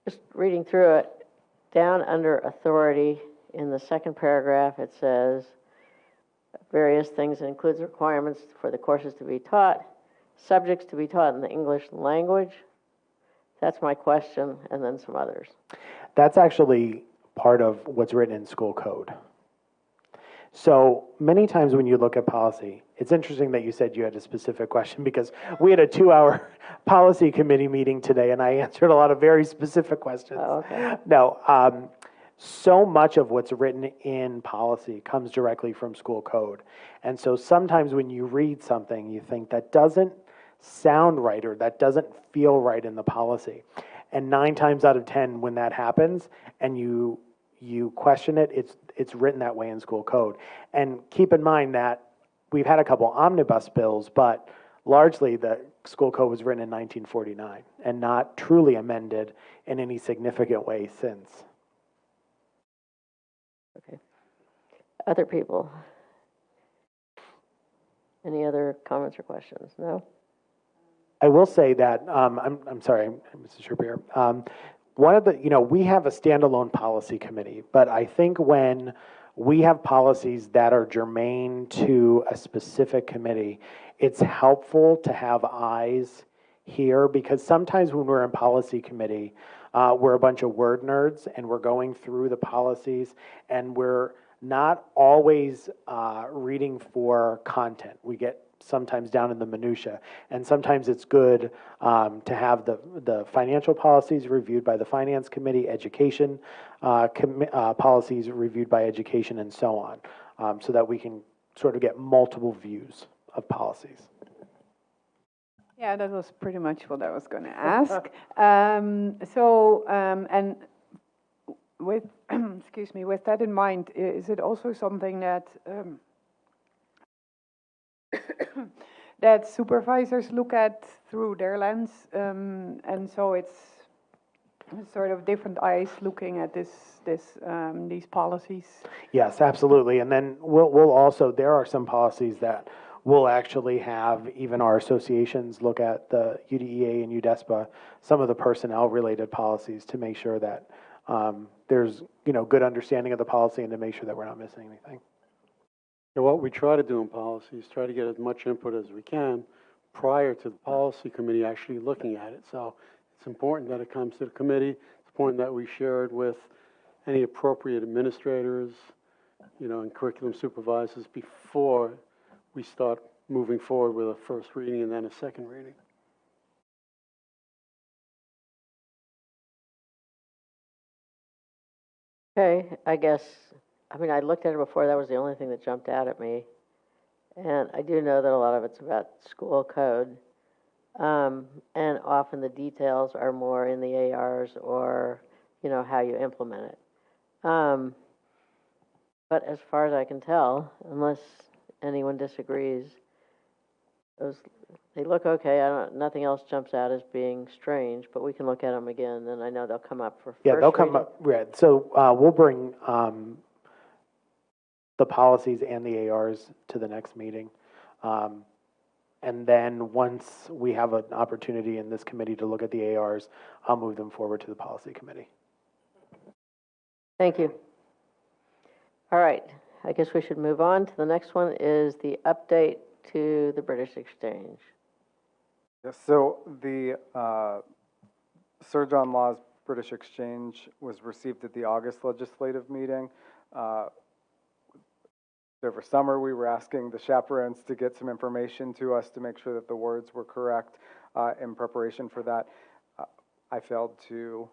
S8: just reading through it, down under authority, in the second paragraph, it says various things. It includes requirements for the courses to be taught, subjects to be taught in the English language. That's my question, and then some others.
S7: That's actually part of what's written in school code. So many times when you look at policy, it's interesting that you said you had a specific question, because we had a 2-hour policy committee meeting today and I answered a lot of very specific questions.
S8: Oh, okay.
S7: No, so much of what's written in policy comes directly from school code. And so sometimes when you read something, you think that doesn't sound right or that doesn't feel right in the policy. And 9 times out of 10, when that happens and you question it, it's written that way in school code. And keep in mind that we've had a couple omnibus bills, but largely the school code was written in 1949 and not truly amended in any significant way since.
S8: Okay. Other people? Any other comments or questions? No?
S7: I will say that, I'm sorry, Mrs. Sherbier. One of the, we have a standalone policy committee, but I think when we have policies that are germane to a specific committee, it's helpful to have eyes here, because sometimes when we're in policy committee, we're a bunch of word nerds and we're going through the policies and we're not always reading for content. We get sometimes down in the minutia, and sometimes it's good to have the financial policies reviewed by the finance committee, education policies reviewed by education, and so on, so that we can sort of get multiple views of policies.
S9: Yeah, that was pretty much what I was going to ask. And with excuse me, with that in mind, is it also something that that supervisors look at through their lens, and so it's sort of different eyes looking at these policies?
S7: Yes, absolutely. And then we'll also, there are some policies that we'll actually have even our associations look at the UDEA and UDESPA, some of the personnel-related policies to make sure that there's, good understanding of the policy and to make sure that we're not missing anything.
S6: And what we try to do in policy is try to get as much input as we can prior to the policy committee actually looking at it. So it's important that it comes to the committee. It's important that we share it with any appropriate administrators, and curriculum supervisors before we start moving forward with a first reading and then a second reading.
S8: Okay, I looked at it before, that was the only thing that jumped out at me. And I do know that a lot of it's about school code. And often the details are more in the ARs or, how you implement it. But as far as I can tell, unless anyone disagrees, they look okay. Nothing else jumps out as being strange, but we can look at them again, and I know they'll come up for first
S7: Yeah, they'll come
S8: reading.
S7: up, right. So we'll bring the policies and the ARs to the next meeting. And then once we have an opportunity in this committee to look at the ARs, I'll move them forward to the policy committee.
S8: Thank you. All right, I guess we should move on to the next one is the update to the British Exchange.
S5: Yes, so the Sir John Law's British Exchange was received at the August legislative meeting. Over summer, we were asking the chaperones to get some information to us to make sure that the words were correct in preparation for that. I failed to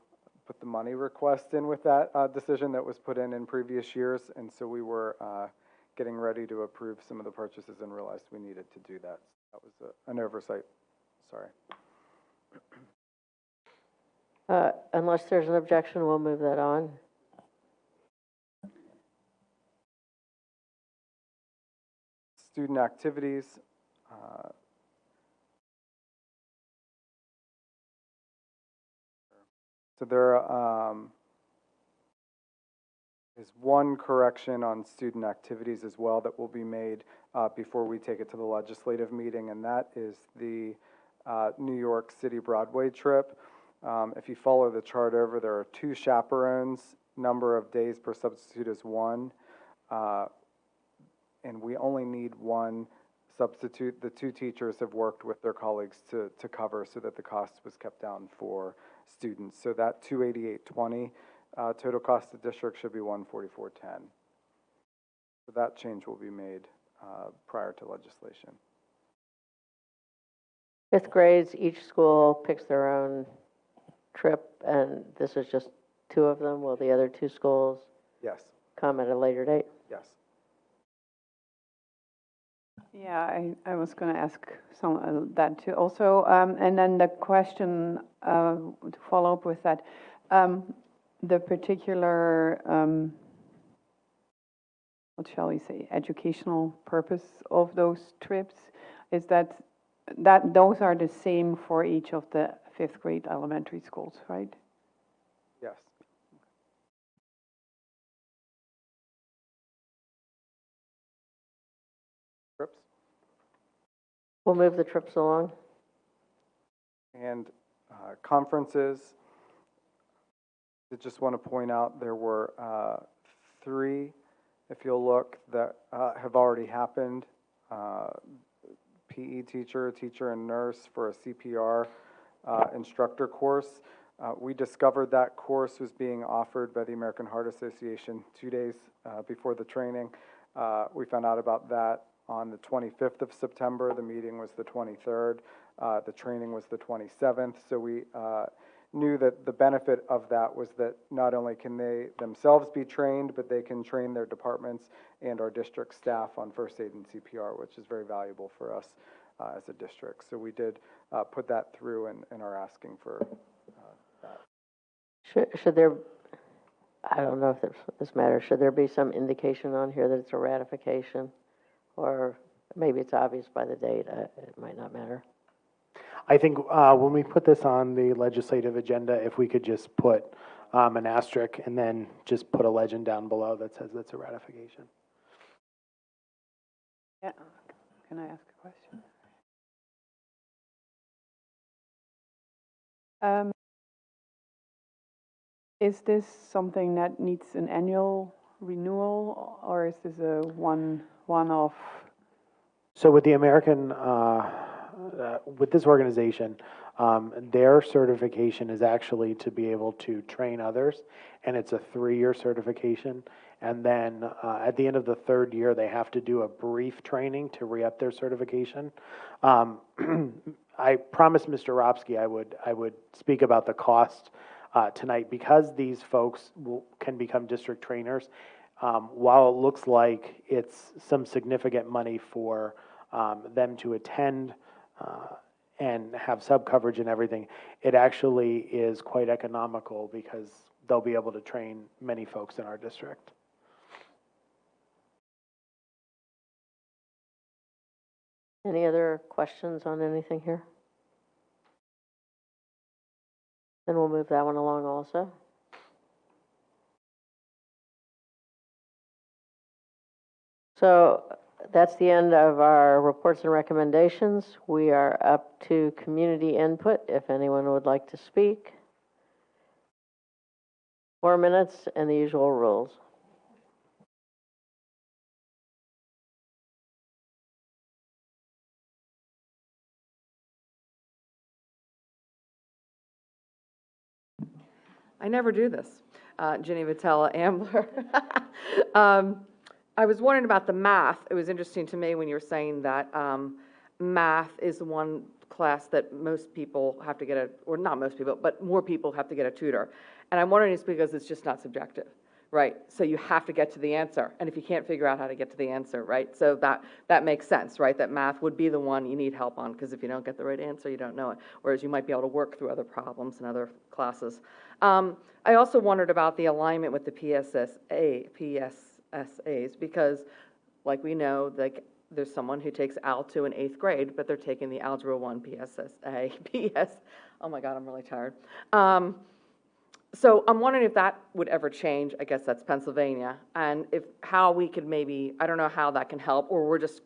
S5: put the money request in with that decision that was put in previous years, and so we were getting ready to approve some of the purchases and realized we needed to do that. That was an oversight. Sorry.
S8: Unless there's an objection, we'll move that on.
S5: Student activities. So there is one correction on student activities as well that will be made before we take it to the legislative meeting, and that is the New York City Broadway trip. If you follow the chart over, there are 2 chaperones, number of days per substitute is 1, and we only need 1 substitute. The 2 teachers have worked with their colleagues to cover so that the cost was kept down for students. So that $288.20 total cost to district should be $144.10. So that change will be made prior to legislation.
S8: 5th grades, each school picks their own trip, and this is just 2 of them. Will the other 2 schools
S5: Yes.
S8: come at a later date?
S5: Yes.
S9: Yeah, I was going to ask some that too also. And then the question to follow up with that, the particular, what shall we say, educational purpose of those trips is that those are the same for each of the 5th grade elementary schools, right?
S5: Yes. Trips.
S8: We'll move the trips along.
S5: And conferences. I just want to point out there were 3, if you'll look, that have already happened. PE teacher, teacher and nurse for a CPR instructor course. We discovered that course was being offered by the American Heart Association 2 days before the training. We found out about that on the 25th of September. The meeting was the 23rd. The training was the 27th. So we knew that the benefit of that was that not only can they themselves be trained, but they can train their departments and our district staff on first aid and CPR, which is very valuable for us as a district. So we did put that through and are asking for that.
S8: Should there, I don't know if this matters, should there be some indication on here that it's a ratification? Or maybe it's obvious by the date, it might not matter.
S7: I think when we put this on the legislative agenda, if we could just put an asterisk and then just put a legend down below that says that's a ratification.
S9: Yeah. Can I ask a question? Is this something that needs an annual renewal, or is this a one-off?
S7: So with the American, with this organization, their certification is actually to be able to train others, and it's a 3-year certification. And then at the end of the 3rd year, they have to do a brief training to re-up their certification. I promised Mr. Ropsky I would speak about the cost tonight, because these folks can become district trainers. While it looks like it's some significant money for them to attend and have sub-coverage and everything, it actually is quite economical because they'll be able to train many folks in our district.
S8: Any other questions on anything here? Then we'll move that one along also. So that's the end of our reports and recommendations. We are up to community input, if anyone would like to speak. 4 minutes and the usual rules.
S10: I never do this. Ginny Vitella, Ambler. I was wondering about the math. It was interesting to me when you were saying that math is the one class that most people have to get or not most people, but more people have to get a tutor. And I'm wondering it's because it's just not subjective, right? So you have to get to the answer. And if you can't figure out how to get to the answer, right? So that makes sense, right? That math would be the one you need help on, because if you don't get the right answer, you don't know it. Whereas you might be able to work through other problems in other classes. I also wondered about the alignment with the PSSAs, because like we know, like there's someone who takes Al2 in 8th grade, but they're taking the Algebra 1 PSSA, oh my God, I'm really tired. So I'm wondering if that would ever change. I guess that's Pennsylvania, and if how we could maybe, I don't know how that can help, or it is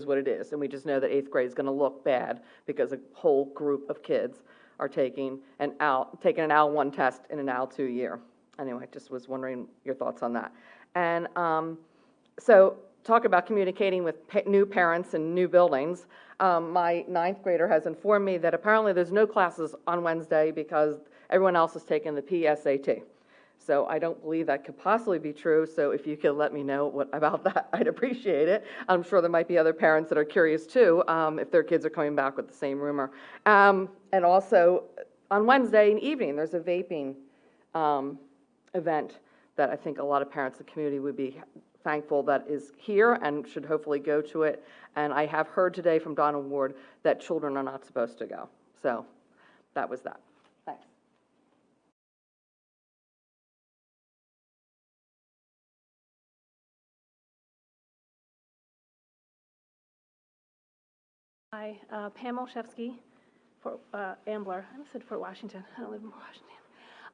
S10: what it is, and we just know that 8th grade is going to look bad because a whole group of kids are taking an Al1 test in an Al2 year. Anyway, just was wondering your thoughts on that. And so talk about communicating with new parents and new buildings. My 9th grader has informed me that apparently there's no classes on Wednesday because everyone else is taking the PSAT. So I don't believe that could possibly be true. So if you could let me know about that, I'd appreciate it. I'm sure there might be other parents that are curious too, if their kids are coming back with the same rumor. And also on Wednesday evening, there's a vaping event that I think a lot of parents in the community would be thankful that is here and should hopefully go to it. And I have heard today from Donna Ward that children are not supposed to go. So that was that. Thanks.
S11: Hi, Pam Olszewski, for Ambler. I said Fort Washington. I don't live in Fort Washington.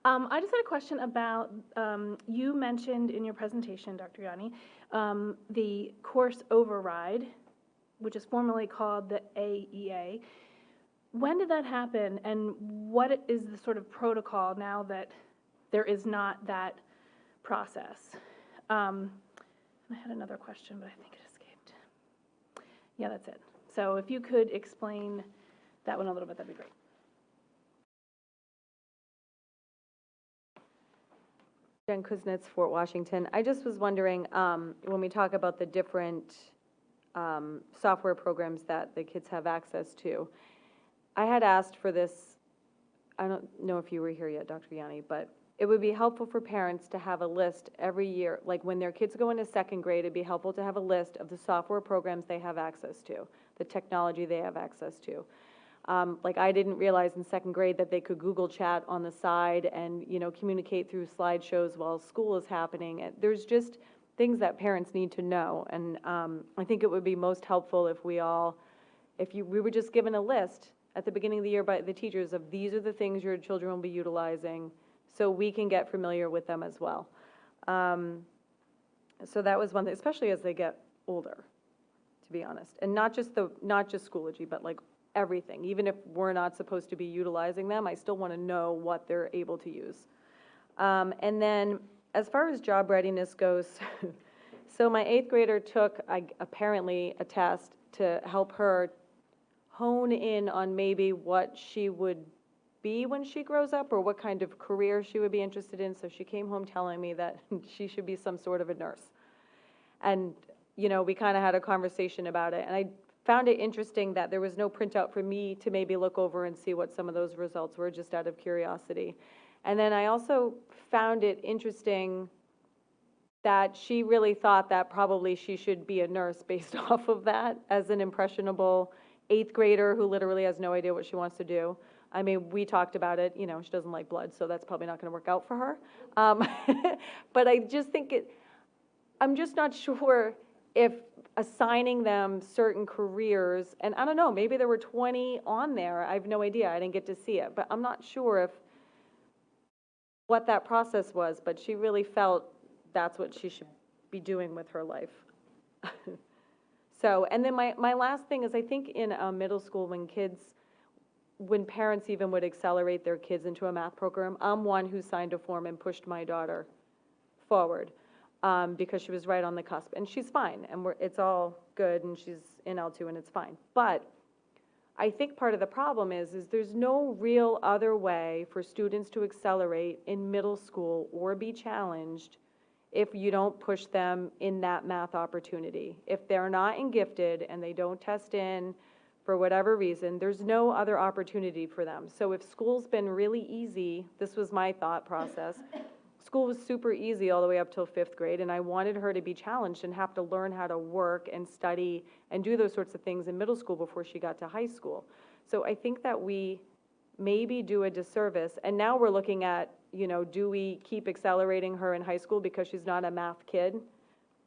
S11: I just had a question about, you mentioned in your presentation, Dr. Yanni, the course override, which is formerly called the AEA. When did that happen, and what is the sort of protocol now that there is not that process? And I had another question, but I think it escaped. Yeah, that's it. So if you could explain that one a little bit, that'd be great.
S12: Jen Kuznets, Fort Washington. I just was wondering, when we talk about the different software programs that the kids have access to, I had asked for this, I don't know if you were here yet, Dr. Yanni, but it would be helpful for parents to have a list every year, like when their kids go into 2nd grade, it'd be helpful to have a list of the software programs they have access to, the technology they have access to. Like I didn't realize in 2nd grade that they could Google Chat on the side and, you know, communicate through slideshows while school is happening. There's just things that parents need to know, and I think it would be most helpful if we were just given a list at the beginning of the year by the teachers of these are the things your children will be utilizing, so we can get familiar with them as well. So that was one thing, especially as they get older, to be honest. And not just Schoology, but like everything. Even if we're not supposed to be utilizing them, I still want to know what they're able to use. And then as far as job readiness goes, so my 8th grader took apparently a test to help her hone in on maybe what she would be when she grows up, or what kind of career she would be interested in. So she came home telling me that she should be some sort of a nurse. And, you know, we kind of had a conversation about it. And I found it interesting that there was no printout for me to maybe look over and see what some of those results were, just out of curiosity. And then I also found it interesting that she really thought that probably she should be a nurse based off of that, as an impressionable 8th grader who literally has no idea what she wants to do. I mean, we talked about it, you know, she doesn't like blood, so that's probably not going to work out for her. But I just think I'm just not sure if assigning them certain careers, and I don't know, maybe there were 20 on there, I have no idea, I didn't get to see it, but I'm not sure what that process was, but she really felt that's what she should be doing with her life. So, and then my last thing is, I think in middle school, when parents even would accelerate their kids into a math program, I'm one who signed a form and pushed my daughter forward because she was right on the cusp, and she's fine, and it's all good, and she's in L2 and it's fine. But I think part of the problem is there's no real other way for students to accelerate in middle school or be challenged if you don't push them in that math opportunity. If they're not in gifted and they don't test in for whatever reason, there's no other opportunity for them. So if school's been really easy, this was my thought process, school was super easy all the way up till 5th grade, and I wanted her to be challenged and have to learn how to work and study and do those sorts of things in middle school before she got to high school. So I think that we maybe do a disservice, and now we're looking at, you know, do we keep accelerating her in high school because she's not a math kid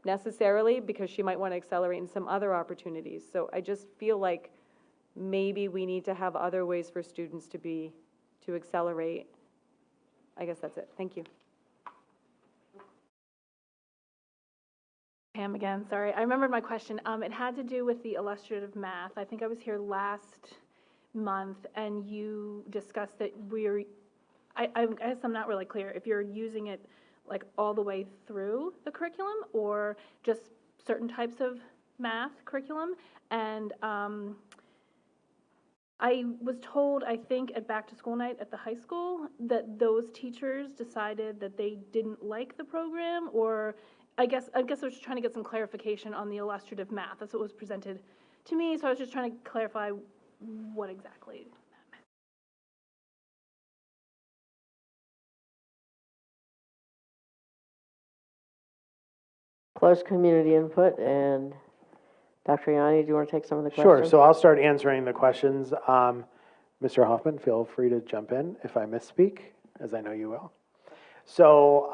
S12: necessarily, because she might want to accelerate in some other opportunities. So I just feel like maybe we need to have other ways for students to accelerate. I guess that's it. Thank you.
S11: Pam again, sorry. I remembered my question. It had to do with the illustrative math. I think I was here last month and you discussed that I guess I'm not really clear if you're using it like all the way through the curriculum or just certain types of math curriculum. And I was told, I think at back to school night at the high school, that those teachers decided that they didn't like the program, or I guess I was just trying to get some clarification on the illustrative math. That's what was presented to me, so I was just trying to clarify what exactly that meant.
S8: Close community input, and Dr. Yanni, do you want to take some of the questions?
S7: Sure, so I'll start answering the questions. Mr. Hoffman, feel free to jump in if I misspeak, as I know you will. So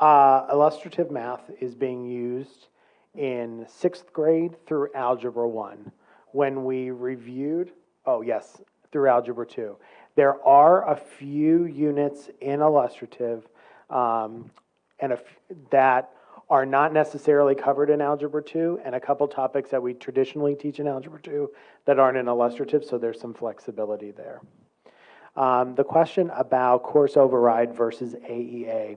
S7: illustrative math is being used in 6th grade through Algebra 1. When we reviewed, through Algebra 2. There are a few units in illustrative that are not necessarily covered in Algebra 2, and a couple topics that we traditionally teach in Algebra 2 that aren't in illustrative, so there's some flexibility there. The question about course override versus AEA.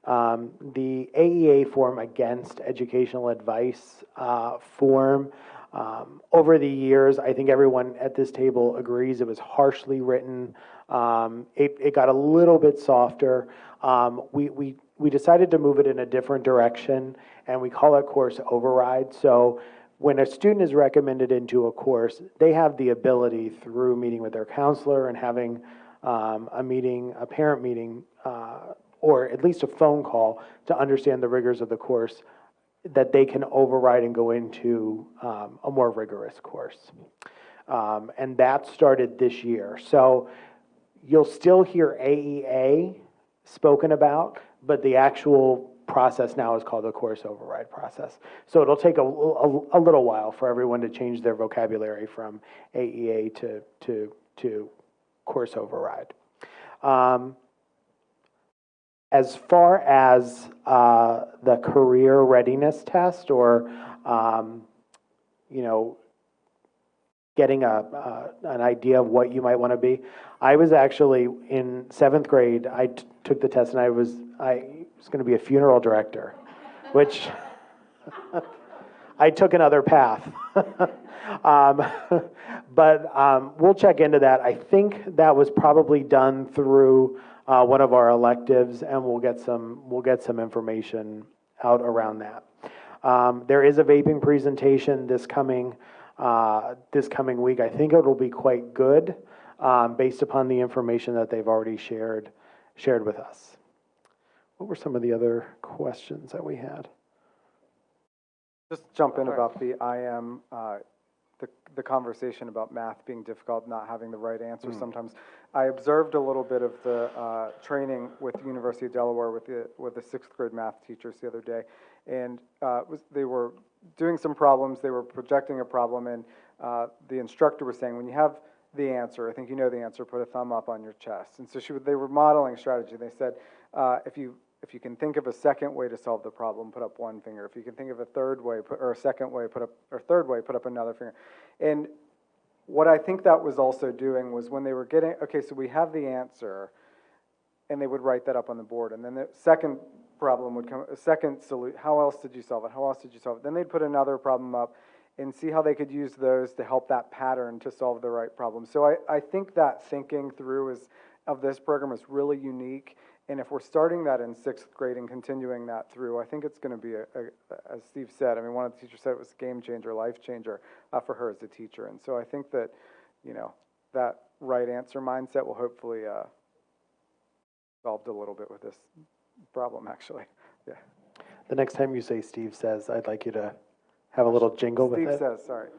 S7: The AEA form against educational advice form, over the years, I think everyone at this table agrees it was harshly written. It got a little bit softer. We decided to move it in a different direction, and we call it course override. So when a student is recommended into a course, they have the ability through meeting with their counselor and having a parent meeting, or at least a phone call to understand the rigors of the course, that they can override and go into a more rigorous course. And that started this year. So you'll still hear AEA spoken about, but the actual process now is called the course override process. So it'll take a little while for everyone to change their vocabulary from AEA to course override. As far as the career readiness test, or getting an idea of what you might want to be. I was actually in 7th grade. I took the test, and I was going to be a funeral director, which I took another path. But we'll check into that. I think that was probably done through one of our electives, and we'll get some information out around that. There is a vaping presentation this coming week. I think it'll be quite good, based upon the information that they've already shared with us. What were some of the other questions that we had?
S5: Just jump in about the IM, the conversation about math being difficult, not having the right answer sometimes. I observed a little bit of the training with the University of Delaware with the 6th grade math teachers the other day, and they were doing some problems. They were projecting a problem, and the instructor was saying, when you have the answer, I think you know the answer, put a thumb up on your chest. And so they were modeling strategy. They said, if you can think of a second way to solve the problem, put up one finger. If you can think of a third way, or a second way, third way, put up another finger. And what I think that was also doing was when they were getting, okay, so we have the answer, and they would write that up on the board. And then the second problem would come, a second solution, how else did you solve it? How else did you solve it? Then they'd put another problem up and see how they could use those to help that pattern to solve the right problem. So I think that thinking through of this program is really unique. And if we're starting that in 6th grade and continuing that through, I think it's going to be, as Steve said, I mean, one of the teachers said it was a game changer, life changer for her as a teacher. And so I think that, that right answer mindset will hopefully solved a little bit with this problem, actually. Yeah.
S7: The next time you say Steve says, I'd like you to have a little jingle with it.
S5: Steve says, sorry.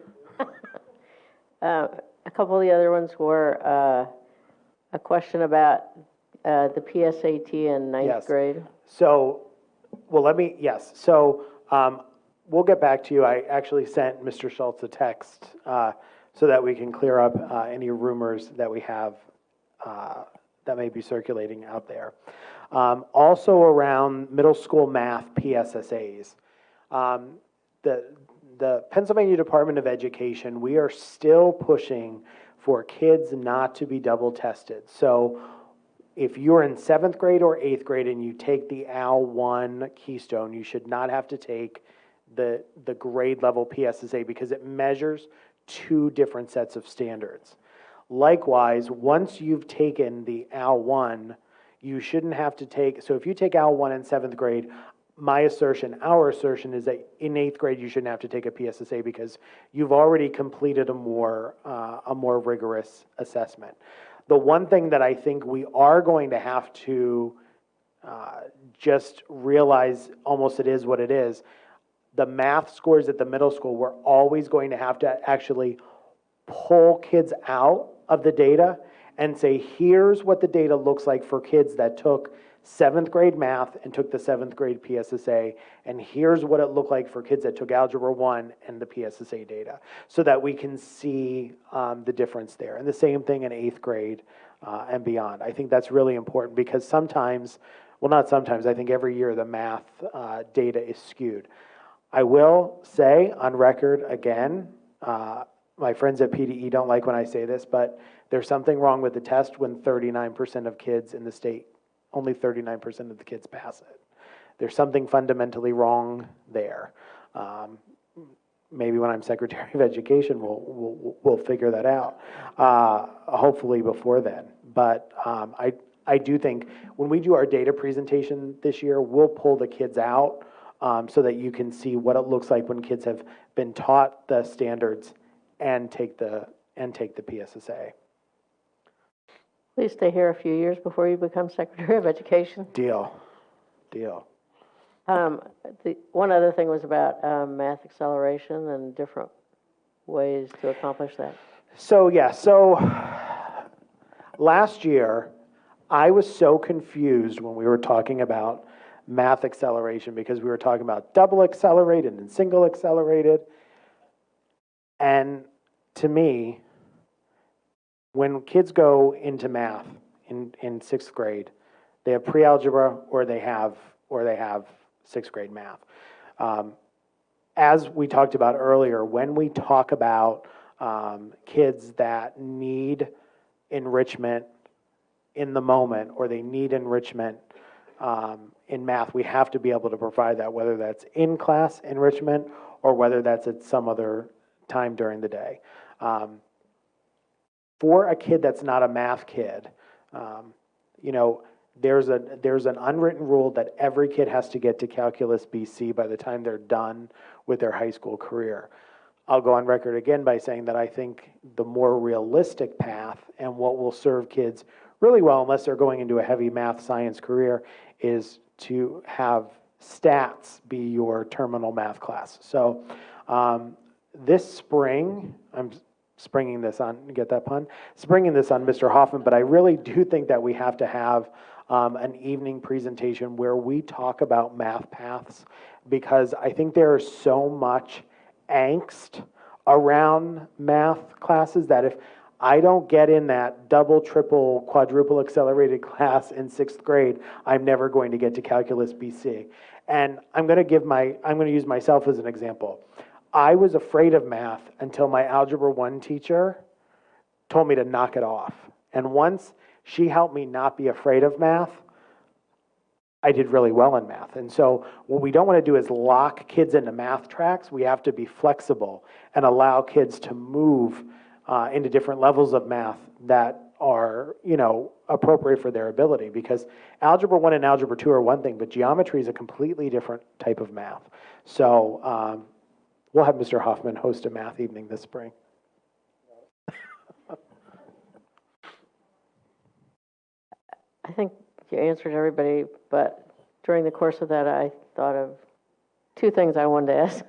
S8: A couple of the other ones were a question about the PSAT in ninth grade.
S7: So, well, So, we'll get back to you. I actually sent Mr. Schultz a text so that we can clear up any rumors that we have that may be circulating out there. Also around middle school math PSSAs. The Pennsylvania Department of Education, we are still pushing for kids not to be double tested. So if you're in 7th grade or 8th grade and you take the AL1 Keystone, you should not have to take the grade level PSSA because it measures 2 different sets of standards. Likewise, once you've taken the AL1, you shouldn't have to take, so if you take AL1 in 7th grade, our assertion is that in 8th grade you shouldn't have to take a PSSA because you've already completed a more rigorous assessment. The one thing that I think we are going to have to just realize almost it is what it is, the math scores at the middle school, we're always going to have to actually pull kids out of the data and say, here's what the data looks like for kids that took 7th grade math and took the 7th grade PSSA, and here's what it looked like for kids that took Algebra 1 and the PSSA data, so that we can see the difference there. And the same thing in 8th grade and beyond. I think that's really important because sometimes, well, not sometimes, I think every year the math data is skewed. I will say on record again, my friends at PDE don't like when I say this, but there's something wrong with the test when 39% of kids in the state, only 39% of the kids pass it. There's something fundamentally wrong there. Maybe when I'm Secretary of Education, we'll figure that out, hopefully before then. But I do think when we do our data presentation this year, we'll pull the kids out so that you can see what it looks like when kids have been taught the standards and take the PSSA.
S8: Please stay here a few years before you become Secretary of Education.
S7: Deal.
S8: The one other thing was about math acceleration and different ways to accomplish that.
S7: So last year, I was so confused when we were talking about math acceleration because we were talking about double accelerated and single accelerated. And to me, when kids go into math in 6th grade, they have pre-algebra or they have 6th grade math. As we talked about earlier, when we talk about kids that need enrichment in the moment, or they need enrichment in math, we have to be able to provide that, whether that's in-class enrichment or whether that's at some other time during the day. For a kid that's not a math kid, there's an unwritten rule that every kid has to get to Calculus BC by the time they're done with their high school career. I'll go on record again by saying that I think the more realistic path and what will serve kids really well, unless they're going into a heavy math science career, is to have stats be your terminal math class. So this spring, I'm springing this on, get that pun? Springing this on Mr. Hoffman, but I really do think that we have to have an evening presentation where we talk about math paths, because I think there is so much angst around math classes that if I don't get in that double, triple, quadruple accelerated class in 6th grade, I'm never going to get to Calculus BC. And I'm going to use myself as an example. I was afraid of math until my Algebra 1 teacher told me to knock it off. And once she helped me not be afraid of math, I did really well in math. And so what we don't want to do is lock kids into math tracks. We have to be flexible and allow kids to move into different levels of math that are, appropriate for their ability. Because Algebra 1 and Algebra 2 are one thing, but geometry is a completely different type of math. So we'll have Mr. Hoffman host a math evening this spring.
S8: I think you answered everybody, but during the course of that, I thought of two things I wanted to ask.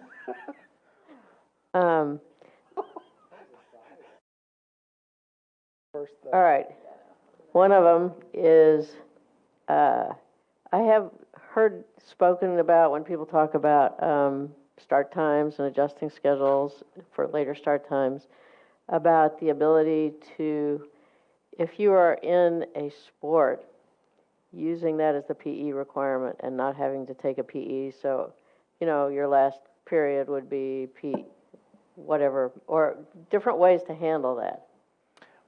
S8: All right. One of them is, I have heard spoken about when people talk about start times and adjusting schedules for later start times, about the ability to, if you are in a sport, using that as the PE requirement and not having to take a PE. So, your last period would be whatever, or different ways to handle that.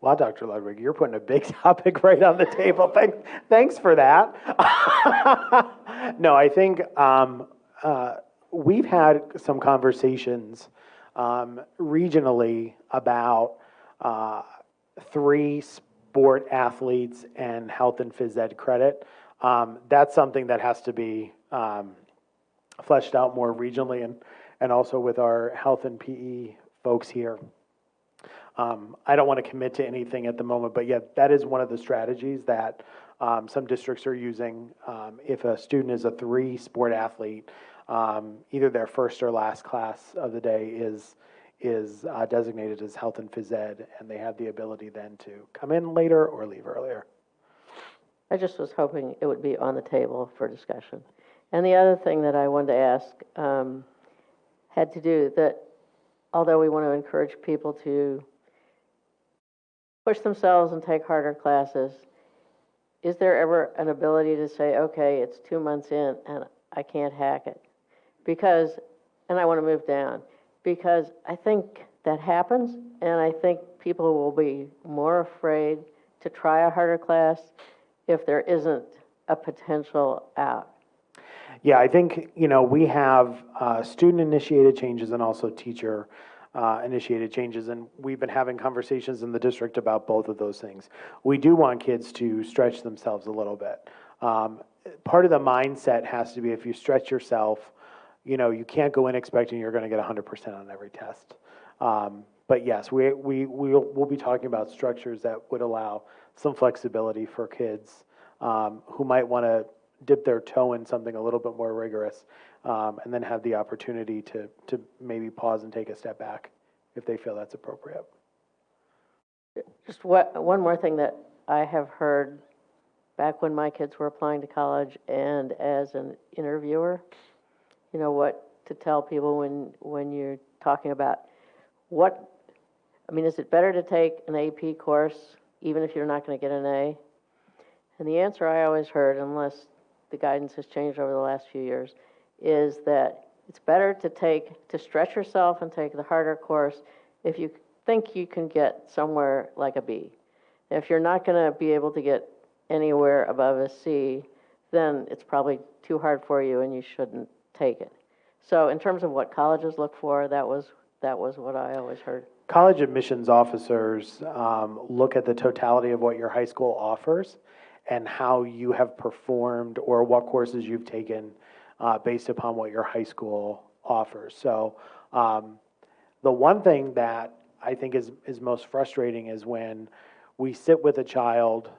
S7: Wow, Dr. Ludwig, you're putting a big topic right on the table. Thanks for that. No, I think we've had some conversations regionally about 3 sport athletes and health and phys ed credit. That's something that has to be fleshed out more regionally and also with our health and PE folks here. I don't want to commit to anything at the moment, but yeah, that is one of the strategies that some districts are using. If a student is a 3 sport athlete, either their first or last class of the day is designated as health and phys ed, and they have the ability then to come in later or leave earlier.
S8: I just was hoping it would be on the table for discussion. And the other thing that I wanted to ask had to do that, although we want to encourage people to push themselves and take harder classes, is there ever an ability to say, okay, it's 2 months in and I can't hack it and I want to move down? Because I think that happens, and I think people will be more afraid to try a harder class if there isn't a potential out.
S7: Yeah, I think, we have student-initiated changes and also teacher initiated changes, and we've been having conversations in the district about both of those things. We do want kids to stretch themselves a little bit. Part of the mindset has to be, if you stretch yourself, you can't go in expecting you're going to get 100% on every test. But yes, we'll be talking about structures that would allow some flexibility for kids who might want to dip their toe in something a little bit more rigorous, and then have the opportunity to maybe pause and take a step back if they feel that's appropriate.
S8: Just one more thing that I have heard back when my kids were applying to college and as an interviewer, what to tell people when you're talking about is it better to take an AP course even if you're not going to get an A? And the answer I always heard, unless the guidance has changed over the last few years, is that it's better to stretch yourself and take the harder course if you think you can get somewhere like a B. If you're not going to be able to get anywhere above a C, then it's probably too hard for you and you shouldn't take it. So in terms of what colleges look for, that was what I always heard.
S7: College admissions officers look at the totality of what your high school offers and how you have performed or what courses you've taken based upon what your high school offers. So the one thing that I think is most frustrating is when we sit with a child,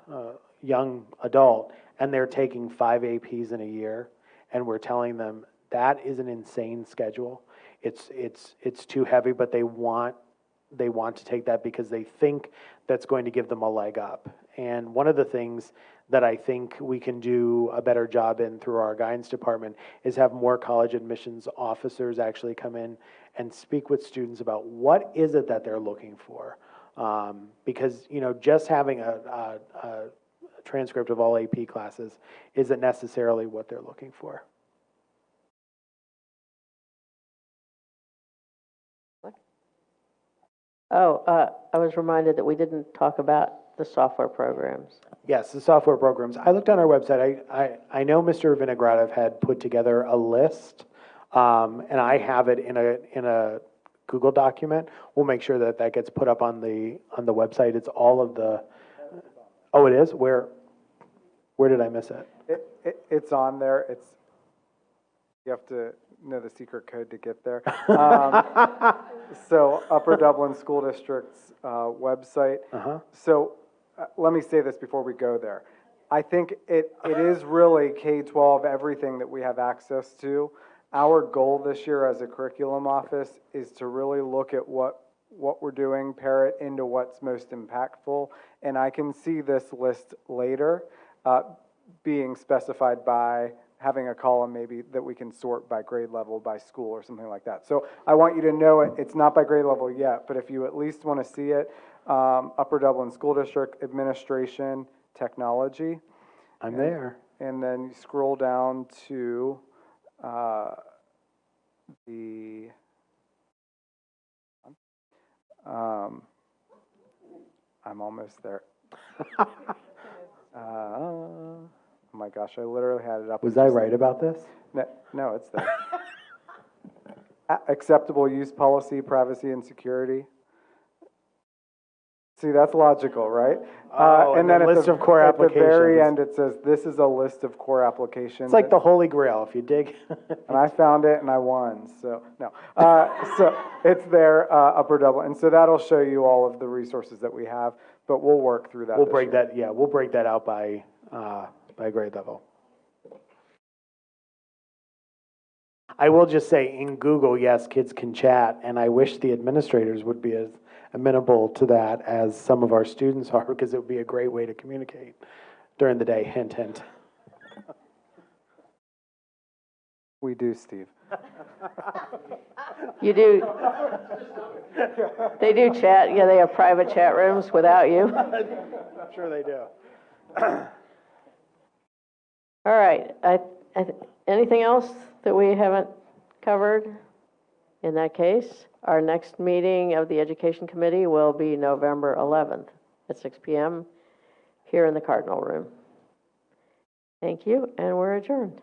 S7: young adult, and they're taking 5 APs in a year, and we're telling them that is an insane schedule. It's too heavy, but they want to take that because they think that's going to give them a leg up. And one of the things that I think we can do a better job in through our guidance department is have more college admissions officers actually come in and speak with students about what is it that they're looking for. Because, just having a transcript of all AP classes isn't necessarily what they're looking for.
S8: Oh, I was reminded that we didn't talk about the software programs.
S7: Yes, the software programs. I looked on our website. I know Mr. Vinogradov had put together a list, and I have it in a Google document. We'll make sure that gets put up on the website. It's all of the. Oh, it is. Where did I miss it?
S5: It's on there. You have to know the secret code to get there. So Upper Dublin School District's website.
S7: Uh-huh.
S5: So let me say this before we go there. I think it is really K12, everything that we have access to. Our goal this year as a curriculum office is to really look at what we're doing, pair it into what's most impactful. And I can see this list later being specified by having a column maybe that we can sort by grade level, by school, or something like that. So I want you to know it's not by grade level yet, but if you at least want to see it, Upper Dublin School District, Administration, Technology.
S7: I'm there.
S5: And then you scroll down to I'm almost there. Oh my gosh, I literally had it up.
S7: Was I right about this?
S5: No, it's there. Acceptable use policy, privacy and security. See, that's logical, right?
S7: And then list of core applications.
S5: At the very end, it says, this is a list of core applications.
S7: It's like the Holy Grail, if you dig.
S5: And I found it and I won, so no. So it's there, Upper Dublin. And so that'll show you all of the resources that we have, but we'll work through that.
S7: We'll break that out by grade level. I will just say, in Google, yes, kids can chat, and I wish the administrators would be as amenable to that as some of our students are, because it would be a great way to communicate during the day. Hint, hint.
S5: We do, Steve.
S8: You do. They do chat. Yeah, they have private chat rooms without you.
S7: I'm sure they do.
S8: All right. Anything else that we haven't covered? In that case, our next meeting of the Education Committee will be November 11th at 6 p.m. here in the Cardinal Room. Thank you, and we're adjourned.